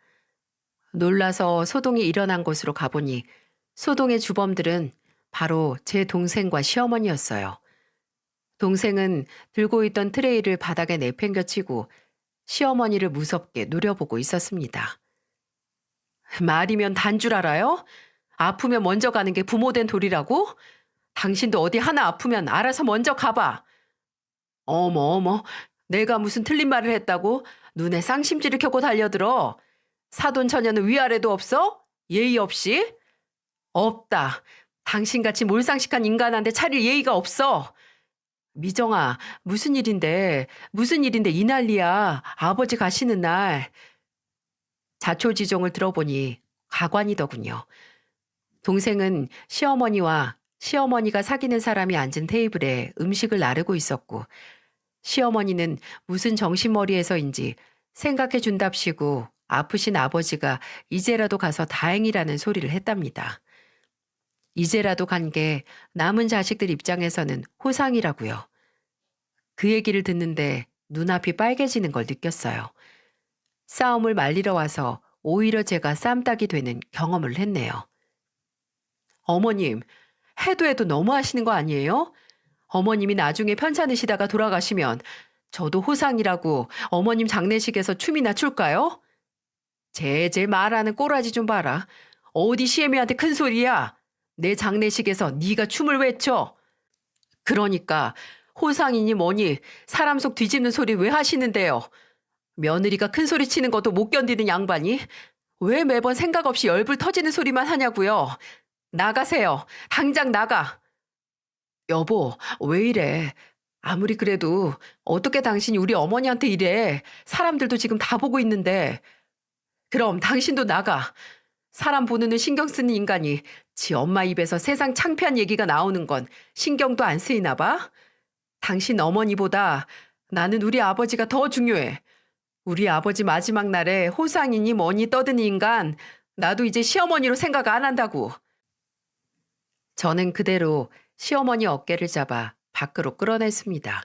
놀라서 소동이 일어난 곳으로 가보니 소동의 주범들은 바로 제 동생과 시어머니였어요. 동생은 들고 있던 트레이를 바닥에 내팽겨치고 시어머니를 무섭게 노려보고 있었습니다. 말이면 단 줄 알아요? 아프면 먼저 가는 게 부모된 도리라고? 당신도 어디 하나 아프면 알아서 먼저 가봐. 어머 어머, 내가 무슨 틀린 말을 했다고 눈에 쌍심지를 켜고 달려들어. 사돈 처녀는 위아래도 없어? 예의 없이? 없다. 당신같이 몰상식한 인간한테 차릴 예의가 없어. 미정아, 무슨 일인데 이 난리야. 아버지 가시는 날. 자초지종을 들어보니 가관이더군요. 동생은 시어머니와 시어머니가 사귀는 사람이 앉은 테이블에 음식을 나르고 있었고 시어머니는 무슨 정신머리에서인지 생각해 준답시고 아프신 아버지가 이제라도 가서 다행이라는 소리를 했답니다. 이제라도 간 게 남은 자식들 입장에서는 호상이라고요. 그 얘기를 듣는데 눈앞이 빨개지는 걸 느꼈어요. 싸움을 말리러 와서 오히려 제가 쌈딱이 되는 경험을 했네요. 어머님, 해도 너무 하시는 거 아니에요? 어머님이 나중에 편찮으시다가 돌아가시면 저도 호상이라고 어머님 장례식에서 춤이나 출까요? 제제 말하는 꼬라지 좀 봐라. 어디 시애미한테 큰 소리야. 내 장례식에서 네가 춤을 왜 춰? 그러니까 호상이니 뭐니 사람 속 뒤집는 소리 왜 하시는데요? 며느리가 큰 소리 치는 것도 못 견디는 양반이 왜 매번 생각 없이 열불 터지는 소리만 하냐고요. 나가세요. 당장 나가. 여보, 왜 이래? 아무리 그래도 어떻게 당신이 우리 어머니한테 이래? 사람들도 지금 다 보고 있는데. 그럼 당신도 나가. 사람 보는 눈 신경 쓰는 인간이 지 엄마 입에서 세상 창피한 얘기가 나오는 건 신경도 안 쓰이나 봐? 당신 어머니보다 나는 우리 아버지가 더 중요해. 우리 아버지 마지막 날에 호상이니 뭐니 떠드는 인간, 나도 이제 시어머니로 생각 안 한다고. 저는 그대로 시어머니 어깨를 잡아 밖으로 끌어냈습니다.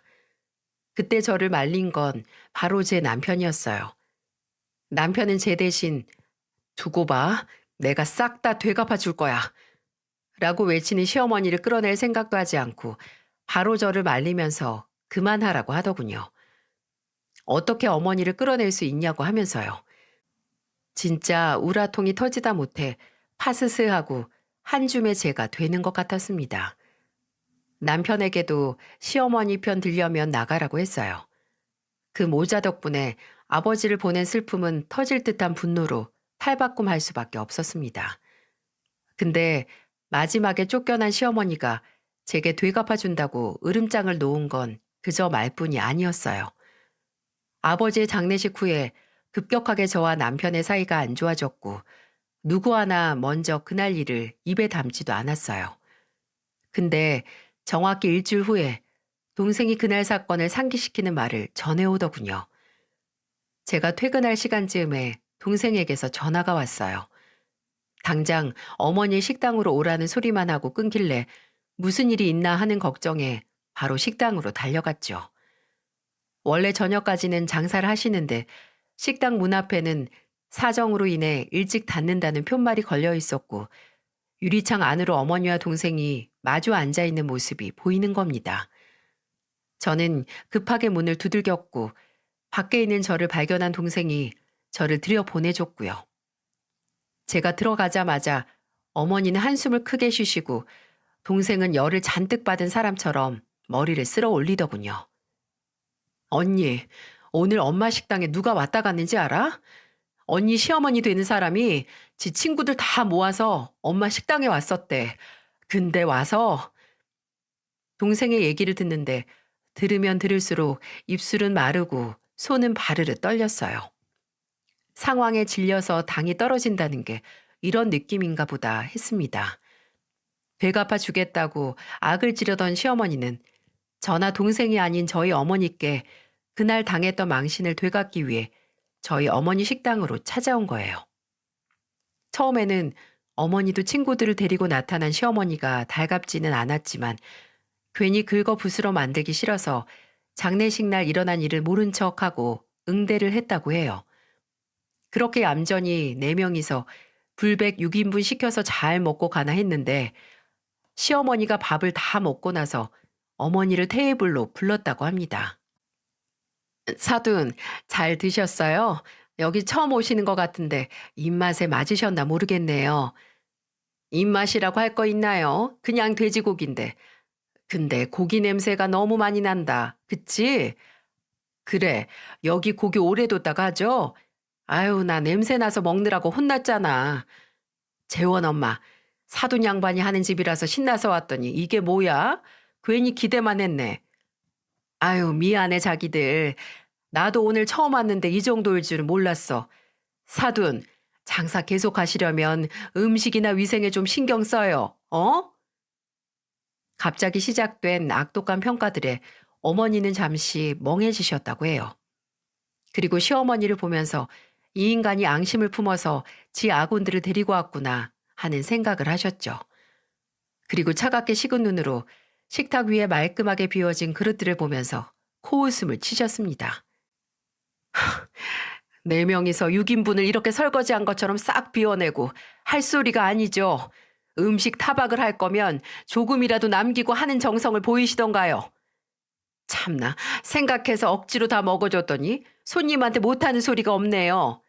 그때 저를 말린 건 바로 제 남편이었어요. 남편은 제 대신 두고 봐. 내가 싹 다 되갚아 줄 거야. 라고 외치는 시어머니를 끌어낼 생각도 하지 않고 바로 저를 말리면서 그만하라고 하더군요. 어떻게 어머니를 끌어낼 수 있냐고 하면서요. 진짜 우라통이 터지다 못해 파스스하고 한 줌의 죄가 되는 것 같았습니다. 남편에게도 시어머니 편 들려면 나가라고 했어요. 그 모자 덕분에 아버지를 보낸 슬픔은 터질 듯한 분노로 탈바꿈할 수밖에 없었습니다. 근데 마지막에 쫓겨난 시어머니가 제게 되갚아준다고 으름장을 놓은 건 그저 말뿐이 아니었어요. 아버지의 장례식 후에 급격하게 저와 남편의 사이가 안 좋아졌고 누구 하나 먼저 그날 일을 입에 담지도 않았어요. 근데 정확히 일주일 후에 동생이 그날 사건을 상기시키는 말을 전해오더군요. 제가 퇴근할 시간쯤에 동생에게서 전화가 왔어요. 당장 어머니 식당으로 오라는 소리만 하고 끊길래 무슨 일이 있나 하는 걱정에 바로 식당으로 달려갔죠. 원래 저녁까지는 장사를 하시는데 식당 문 앞에는 사정으로 인해 일찍 닫는다는 푯말이 걸려 있었고 유리창 안으로 어머니와 동생이 마주 앉아 있는 모습이 보이는 겁니다. 저는 급하게 문을 두들겼고 밖에 있는 저를 발견한 동생이 저를 들여보내줬고요. 제가 들어가자마자 어머니는 한숨을 크게 쉬시고 동생은 열을 잔뜩 받은 사람처럼 머리를 쓸어 올리더군요. 언니, 오늘 엄마 식당에 누가 왔다 갔는지 알아? 언니 시어머니 되는 사람이 지 친구들 다 모아서 엄마 식당에 왔었대. 근데 와서 동생의 얘기를 듣는데 들으면 들을수록 입술은 마르고 손은 바르르 떨렸어요. 상황에 질려서 당이 떨어진다는 게 이런 느낌인가 보다 했습니다. 되갚아 주겠다고 악을 지르던 시어머니는 저나 동생이 아닌 저희 어머니께 그날 당했던 망신을 되갚기 위해 저희 어머니 식당으로 찾아온 거예요. 처음에는 어머니도 친구들을 데리고 나타난 시어머니가 달갑지는 않았지만 괜히 긁어 부스러 만들기 싫어서 장례식 날 일어난 일을 모른 척하고 응대를 했다고 해요. 그렇게 얌전히 4명이서 불백 6인분 시켜서 잘 먹고 가나 했는데 시어머니가 밥을 다 먹고 나서 어머니를 테이블로 불렀다고 합니다. 사돈, 잘 드셨어요? 여기 처음 오시는 것 같은데 입맛에 맞으셨나 모르겠네요. 입맛이라고 할 거 있나요? 그냥 돼지고기인데. 근데 고기 냄새가 너무 많이 난다. 그치? 그래, 여기 고기 오래 뒀다가 하죠? 아유, 나 냄새 나서 먹느라고 혼났잖아. 재원 엄마, 사돈 양반이 하는 집이라서 신나서 왔더니 이게 뭐야? 괜히 기대만 했네. 아유, 미안해 자기들. 나도 오늘 처음 왔는데 이 정도일 줄은 몰랐어. 사돈, 장사 계속 하시려면 음식이나 위생에 좀 신경 써요. 어? 갑자기 시작된 악독한 평가들에 어머니는 잠시 멍해지셨다고 해요. 그리고 시어머니를 보면서 이 인간이 앙심을 품어서 지 아군들을 데리고 왔구나 하는 생각을 하셨죠. 그리고 차갑게 식은 눈으로 식탁 위에 말끔하게 비워진 그릇들을 보면서 코웃음을 치셨습니다. 4명이서 6인분을 이렇게 설거지한 것처럼 싹 비워내고 할 소리가 아니죠. 음식 타박을 할 거면 조금이라도 남기고 하는 정성을 보이시던가요. 참나, 생각해서 억지로 다 먹어줬더니 손님한테 못하는 소리가 없네요.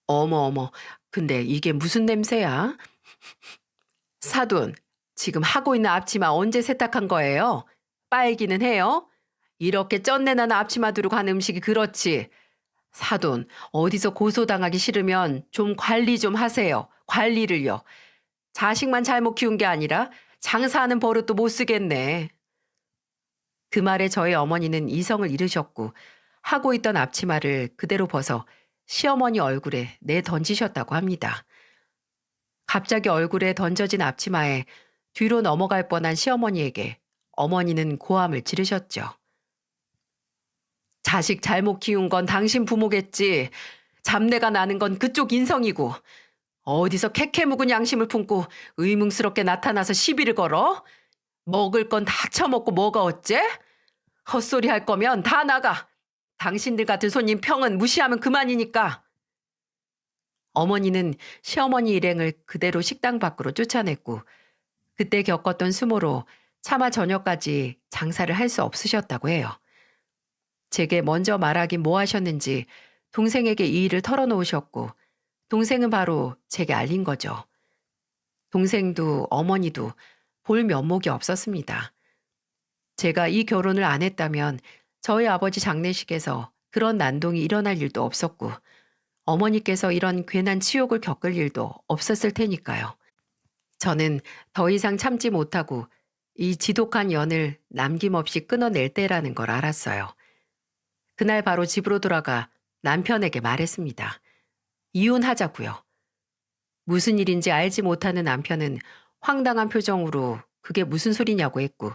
어머, 근데 이게 무슨 냄새야? 사돈, 지금 하고 있는 앞치마 언제 세탁한 거예요? 빨기는 해요? 이렇게 쩐내나는 앞치마 두르고 한 음식이 그렇지. 사돈, 어디서 고소당하기 싫으면 좀 관리 좀 하세요. 관리를요. 자식만 잘못 키운 게 아니라 장사하는 버릇도 못 쓰겠네. 그 말에 저희 어머니는 이성을 잃으셨고 하고 있던 앞치마를 그대로 벗어 시어머니 얼굴에 내던지셨다고 합니다. 갑자기 얼굴에 던져진 앞치마에 뒤로 넘어갈 뻔한 시어머니에게 어머니는 고함을 지르셨죠. 자식 잘못 키운 건 당신 부모겠지. 잡내가 나는 건 그쪽 인성이고. 어디서 캐캐묵은 양심을 품고 의문스럽게 나타나서 시비를 걸어? 먹을 건 다 처먹고 뭐가 어째? 헛소리 할 거면 다 나가. 당신들 같은 손님 평은 무시하면 그만이니까. 어머니는 시어머니 일행을 그대로 식당 밖으로 쫓아냈고 그때 겪었던 수모로 차마 저녁까지 장사를 할 수 없으셨다고 해요. 제게 먼저 말하긴 뭐 하셨는지 동생에게 이 일을 털어놓으셨고 동생은 바로 제게 알린 거죠. 동생도 어머니도 볼 면목이 없었습니다. 제가 이 결혼을 안 했다면 저희 아버지 장례식에서 그런 난동이 일어날 일도 없었고 어머니께서 이런 괜한 치욕을 겪을 일도 없었을 테니까요. 저는 더 이상 참지 못하고 이 지독한 연을 남김없이 끊어낼 때라는 걸 알았어요. 그날 바로 집으로 돌아가 남편에게 말했습니다. 이혼하자고요. 무슨 일인지 알지 못하는 남편은 황당한 표정으로 그게 무슨 소리냐고 했고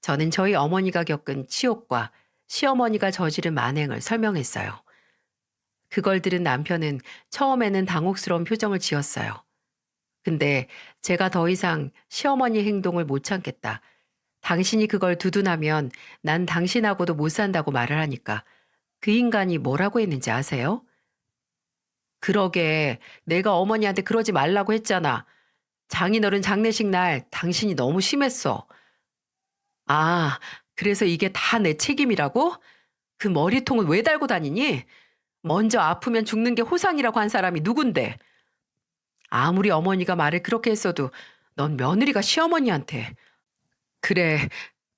저는 저희 어머니가 겪은 치욕과 시어머니가 저지른 만행을 설명했어요. 그걸 들은 남편은 처음에는 당혹스러운 표정을 지었어요. 근데 제가 더 이상 시어머니 행동을 못 참겠다. 당신이 그걸 두둔하면 난 당신하고도 못 산다고 말을 하니까 그 인간이 뭐라고 했는지 아세요? 그러게 내가 어머니한테 그러지 말라고 했잖아. 장인어른 장례식 날 당신이 너무 심했어. 아, 그래서 이게 다 내 책임이라고? 그 머리통은 왜 달고 다니니? 먼저 아프면 죽는 게 호상이라고 한 사람이 누군데? 아무리 어머니가 말을 그렇게 했어도 넌 며느리가 시어머니한테. 그래,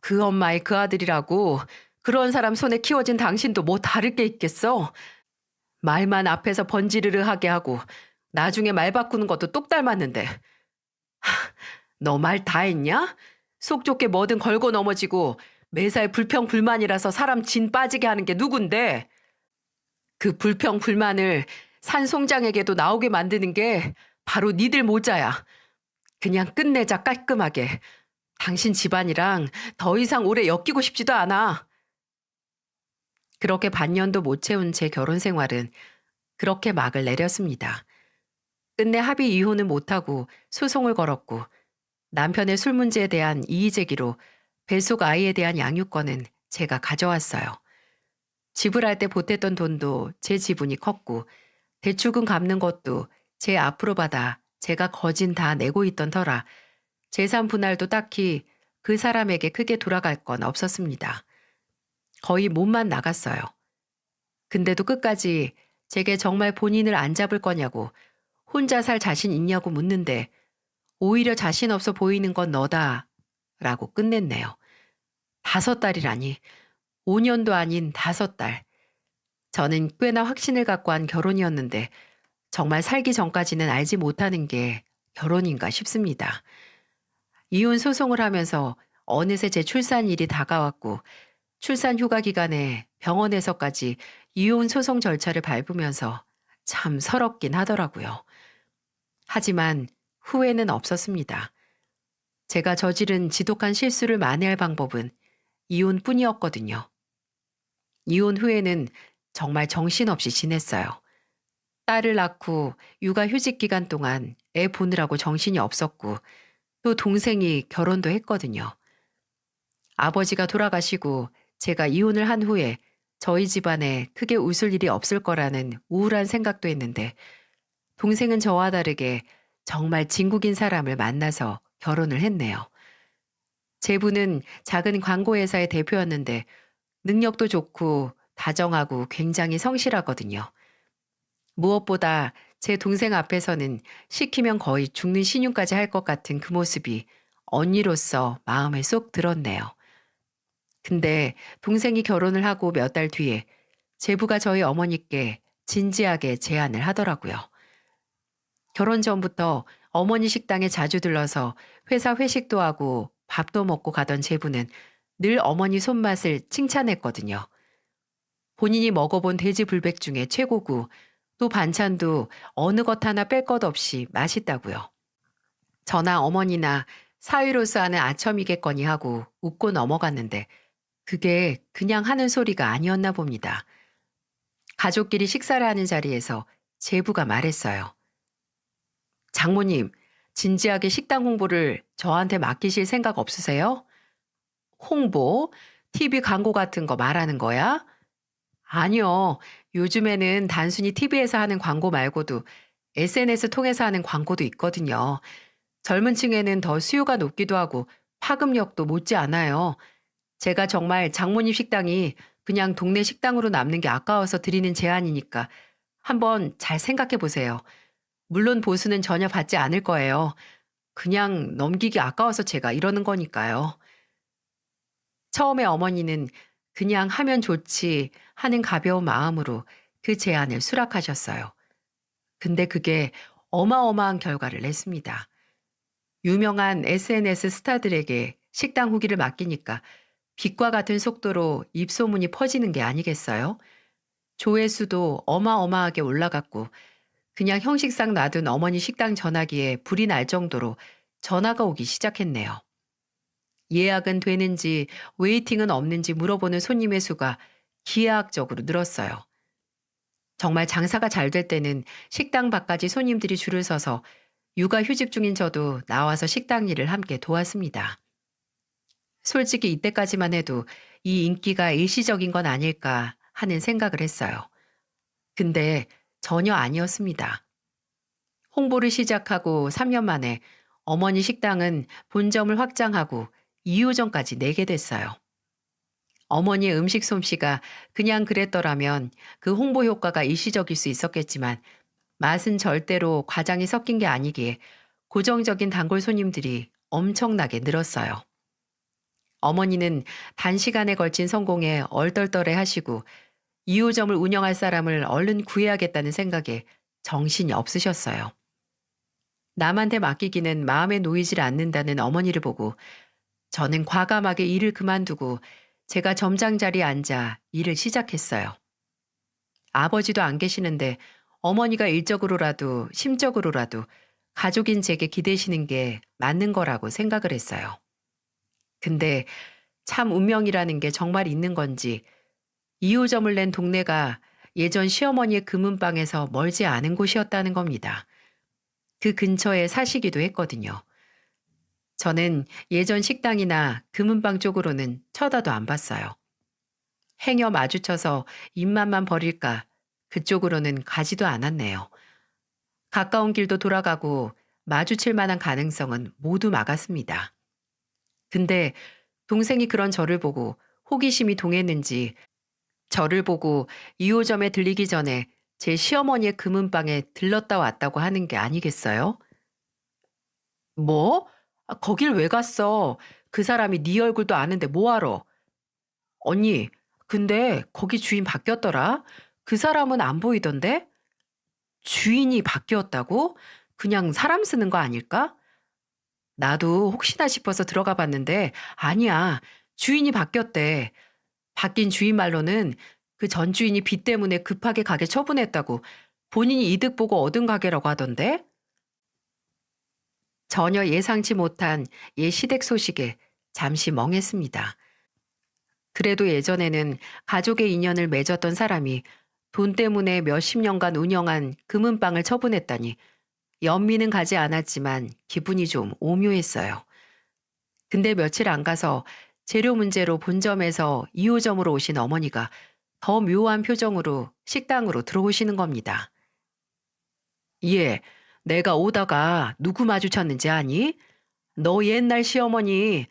그 엄마의 그 아들이라고 그런 사람 손에 키워진 당신도 뭐 다를 게 있겠어? 말만 앞에서 번지르르 하게 하고 나중에 말 바꾸는 것도 똑 닮았는데. 너 말 다 했냐? 속 좋게 뭐든 걸고 넘어지고 매사에 불평불만이라서 사람 진 빠지게 하는 게 누군데? 그 불평불만을 산송장에게도 나오게 만드는 게 바로 니들 모자야. 그냥 끝내자 깔끔하게. 당신 집안이랑 더 이상 오래 엮이고 싶지도 않아. 그렇게 반년도 못 채운 제 결혼 생활은 그렇게 막을 내렸습니다. 끝내 합의 이혼은 못하고 소송을 걸었고 남편의 술 문제에 대한 이의 제기로 뱃속 아이에 대한 양육권은 제가 가져왔어요. 지불할 때 보탰던 돈도 제 지분이 컸고 대출금 갚는 것도 제 앞으로 받아 제가 거진 다 내고 있던 터라 재산 분할도 딱히 그 사람에게 크게 돌아갈 건 없었습니다. 거의 몸만 나갔어요. 근데도 끝까지 제게 정말 본인을 안 잡을 거냐고 혼자 살 자신 있냐고 묻는데 오히려 자신 없어 보이는 건 너다 라고 끝냈네요. 5달이라니 5년도 아닌 5달. 저는 꽤나 확신을 갖고 한 결혼이었는데 정말 살기 전까지는 알지 못하는 게 결혼인가 싶습니다. 이혼 소송을 하면서 어느새 제 출산일이 다가왔고 출산 휴가 기간에 병원에서까지 이혼 소송 절차를 밟으면서 참 서럽긴 하더라고요. 하지만 후회는 없었습니다. 제가 저지른 지독한 실수를 만회할 방법은 이혼뿐이었거든요. 이혼 후에는 정말 정신없이 지냈어요. 딸을 낳고 육아휴직 기간 동안 애 보느라고 정신이 없었고 또 동생이 결혼도 했거든요. 아버지가 돌아가시고 제가 이혼을 한 후에 저희 집안에 크게 웃을 일이 없을 거라는 우울한 생각도 했는데 동생은 저와 다르게 정말 진국인 사람을 만나서 결혼을 했네요. 제부는 작은 광고회사의 대표였는데 능력도 좋고 다정하고 굉장히 성실하거든요. 무엇보다 제 동생 앞에서는 시키면 거의 죽는 신용까지 할 것 같은 그 모습이 언니로서 마음에 쏙 들었네요. 근데 동생이 결혼을 하고 몇 달 뒤에 제부가 저희 어머니께 진지하게 제안을 하더라고요. 결혼 전부터 어머니 식당에 자주 들러서 회사 회식도 하고 밥도 먹고 가던 제부는 늘 어머니 손맛을 칭찬했거든요. 본인이 먹어본 돼지 불백 중에 최고고 또 반찬도 어느 것 하나 뺄 것 없이 맛있다고요. 저나 어머니나 사위로서 하는 아첨이겠거니 하고 웃고 넘어갔는데 그게 그냥 하는 소리가 아니었나 봅니다. 가족끼리 식사를 하는 자리에서 제부가 말했어요. 장모님, 진지하게 식당 홍보를 저한테 맡기실 생각 없으세요? 홍보? TV 광고 같은 거 말하는 거야? 아니요. 요즘에는 단순히 TV에서 하는 광고 말고도 SNS 통해서 하는 광고도 있거든요. 젊은 층에는 더 수요가 높기도 하고 파급력도 못지 않아요. 제가 정말 장모님 식당이 그냥 동네 식당으로 남는 게 아까워서 드리는 제안이니까 한번 잘 생각해 보세요. 물론 보수는 전혀 받지 않을 거예요. 그냥 넘기기 아까워서 제가 이러는 거니까요. 처음에 어머니는 그냥 하면 좋지 하는 가벼운 마음으로 그 제안을 수락하셨어요. 근데 그게 어마어마한 결과를 냈습니다. 유명한 SNS 스타들에게 식당 후기를 맡기니까 빛과 같은 속도로 입소문이 퍼지는 게 아니겠어요? 조회수도 어마어마하게 올라갔고 그냥 형식상 놔둔 어머니 식당 전화기에 불이 날 정도로 전화가 오기 시작했네요. 예약은 되는지 웨이팅은 없는지 물어보는 손님의 수가 기하학적으로 늘었어요. 정말 장사가 잘 될 때는 식당 밖까지 손님들이 줄을 서서 육아 휴직 중인 저도 나와서 식당 일을 함께 도왔습니다. 솔직히 이때까지만 해도 이 인기가 일시적인 건 아닐까 하는 생각을 했어요. 근데 전혀 아니었습니다. 홍보를 시작하고 3년 만에 어머니 식당은 본점을 확장하고 2호점까지 내게 됐어요. 어머니의 음식 솜씨가 그냥 그랬더라면 그 홍보 효과가 일시적일 수 있었겠지만 맛은 절대로 과장이 섞인 게 아니기에 고정적인 단골 손님들이 엄청나게 늘었어요. 어머니는 단시간에 걸친 성공에 얼떨떨해 하시고 2호점을 운영할 사람을 얼른 구해야겠다는 생각에 정신이 없으셨어요. 남한테 맡기기는 마음에 놓이질 않는다는 어머니를 보고 저는 과감하게 일을 그만두고 제가 점장 자리에 앉아 일을 시작했어요. 아버지도 안 계시는데 어머니가 일적으로라도 심적으로라도 가족인 제게 기대시는 게 맞는 거라고 생각을 했어요. 근데 참 운명이라는 게 정말 있는 건지 2호점을 낸 동네가 예전 시어머니의 금은방에서 멀지 않은 곳이었다는 겁니다. 그 근처에 사시기도 했거든요. 저는 예전 식당이나 금은방 쪽으로는 쳐다도 안 봤어요. 행여 마주쳐서 입맛만 버릴까 그쪽으로는 가지도 않았네요. 가까운 길도 돌아가고 마주칠 만한 가능성은 모두 막았습니다. 근데 동생이 그런 저를 보고 호기심이 동했는지 저를 보고 2호점에 들리기 전에 제 시어머니의 금은방에 들렀다 왔다고 하는 게 아니겠어요? 뭐? 거길 왜 갔어? 그 사람이 네 얼굴도 아는데 뭐하러? 언니, 근데 거기 주인 바뀌었더라? 그 사람은 안 보이던데? 주인이 바뀌었다고? 그냥 사람 쓰는 거 아닐까? 나도 혹시나 싶어서 들어가 봤는데 아니야. 주인이 바뀌었대. 바뀐 주인 말로는 그 전 주인이 빚 때문에 급하게 가게 처분했다고 본인이 이득 보고 얻은 가게라고 하던데? 전혀 예상치 못한 옛 시댁 소식에 잠시 멍했습니다. 그래도 예전에는 가족의 인연을 맺었던 사람이 돈 때문에 몇십 년간 운영한 금은방을 처분했다니 연민은 가지 않았지만 기분이 좀 오묘했어요. 근데 며칠 안 가서 재료 문제로 본점에서 2호점으로 오신 어머니가 더 묘한 표정으로 식당으로 들어오시는 겁니다. 예, 내가 오다가 누구 마주쳤는지 아니? 너 옛날 시어머니,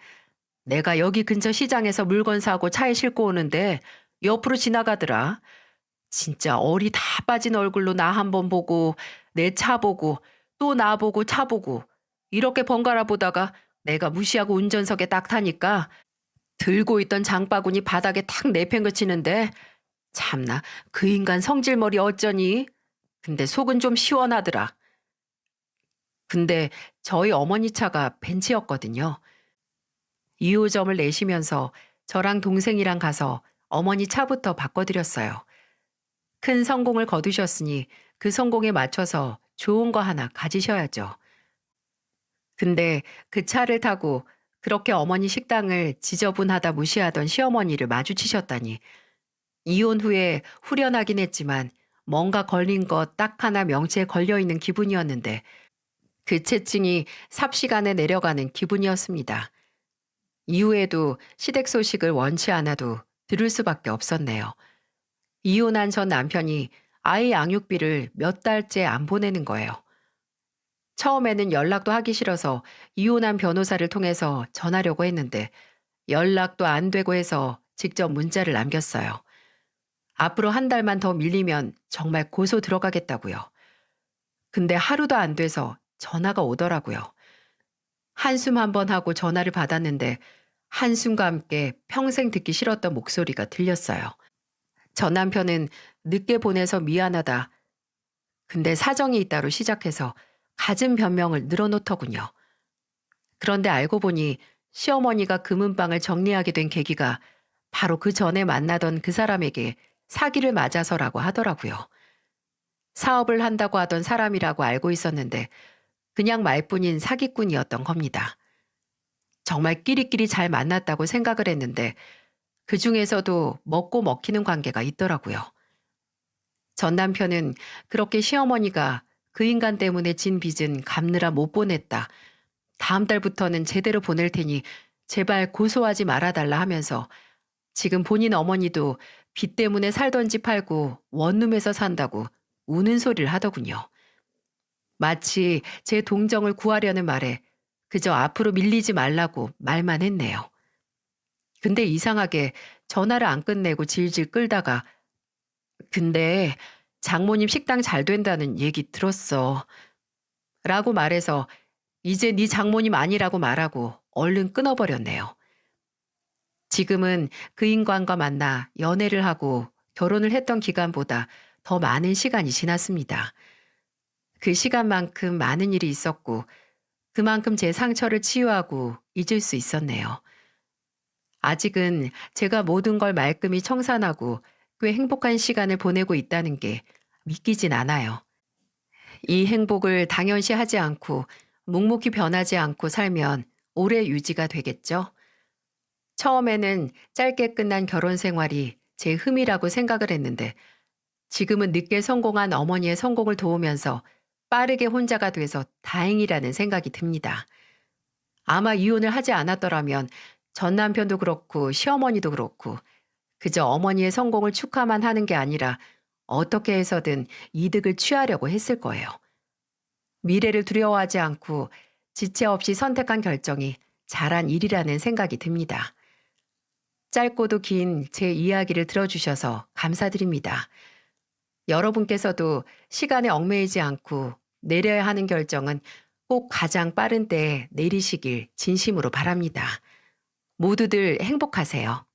내가 여기 근처 시장에서 물건 사고 차에 싣고 오는데 옆으로 지나가더라. 진짜 얼이 다 빠진 얼굴로 나 한 번 보고 내 차 보고 또 나 보고 차 보고 이렇게 번갈아 보다가 내가 무시하고 운전석에 딱 타니까 들고 있던 장바구니 바닥에 탁 내팽개치는데 참나 그 인간 성질머리 어쩌니? 근데 속은 좀 시원하더라. 근데 저희 어머니 차가 벤츠였거든요. 2호점을 내시면서 저랑 동생이랑 가서 어머니 차부터 바꿔드렸어요. 큰 성공을 거두셨으니 그 성공에 맞춰서 좋은 거 하나 가지셔야죠. 근데 그 차를 타고 그렇게 어머니 식당을 지저분하다 무시하던 시어머니를 마주치셨다니 이혼 후에 후련하긴 했지만 뭔가 걸린 것 딱 하나 명체에 걸려있는 기분이었는데 그 채증이 삽시간에 내려가는 기분이었습니다. 이후에도 시댁 소식을 원치 않아도 들을 수밖에 없었네요. 이혼한 전 남편이 아이 양육비를 몇 달째 안 보내는 거예요. 처음에는 연락도 하기 싫어서 이혼한 변호사를 통해서 전하려고 했는데 연락도 안 되고 해서 직접 문자를 남겼어요. 앞으로 한 달만 더 밀리면 정말 고소 들어가겠다고요. 근데 하루도 안 돼서 전화가 오더라고요. 한숨 한번 하고 전화를 받았는데 한숨과 함께 평생 듣기 싫었던 목소리가 들렸어요. 전 남편은 늦게 보내서 미안하다. 근데 사정이 있다로 시작해서 갖은 변명을 늘어놓더군요. 그런데 알고 보니 시어머니가 금은방을 정리하게 된 계기가 바로 그 전에 만나던 그 사람에게 사기를 맞아서라고 하더라고요. 사업을 한다고 하던 사람이라고 알고 있었는데 그냥 말뿐인 사기꾼이었던 겁니다. 정말 끼리끼리 잘 만났다고 생각을 했는데 그 중에서도 먹고 먹히는 관계가 있더라고요. 전 남편은 그렇게 시어머니가 그 인간 때문에 진 빚은 갚느라 못 보냈다. 다음 달부터는 제대로 보낼 테니 제발 고소하지 말아달라 하면서 지금 본인 어머니도 빚 때문에 살던 집 팔고 원룸에서 산다고 우는 소리를 하더군요. 마치 제 동정을 구하려는 말에 그저 앞으로 밀리지 말라고 말만 했네요. 근데 이상하게 전화를 안 끝내고 질질 끌다가 근데 장모님 식당 잘 된다는 얘기 들었어. 라고 말해서 이제 네 장모님 아니라고 말하고 얼른 끊어버렸네요. 지금은 그 인간과 만나 연애를 하고 결혼을 했던 기간보다 더 많은 시간이 지났습니다. 그 시간만큼 많은 일이 있었고 그만큼 제 상처를 치유하고 잊을 수 있었네요. 아직은 제가 모든 걸 말끔히 청산하고 꽤 행복한 시간을 보내고 있다는 게 믿기진 않아요. 이 행복을 당연시하지 않고 묵묵히 변하지 않고 살면 오래 유지가 되겠죠? 처음에는 짧게 끝난 결혼 생활이 제 흠이라고 생각을 했는데 지금은 늦게 성공한 어머니의 성공을 도우면서 빠르게 혼자가 돼서 다행이라는 생각이 듭니다. 아마 이혼을 하지 않았더라면 전 남편도 그렇고 시어머니도 그렇고 그저 어머니의 성공을 축하만 하는 게 아니라 어떻게 해서든 이득을 취하려고 했을 거예요. 미래를 두려워하지 않고 지체 없이 선택한 결정이 잘한 일이라는 생각이 듭니다. 짧고도 긴 제 이야기를 들어주셔서 감사드립니다. 여러분께서도 시간에 얽매이지 않고 내려야 하는 결정은 꼭 가장 빠른 때에 내리시길 진심으로 바랍니다. 모두들 행복하세요.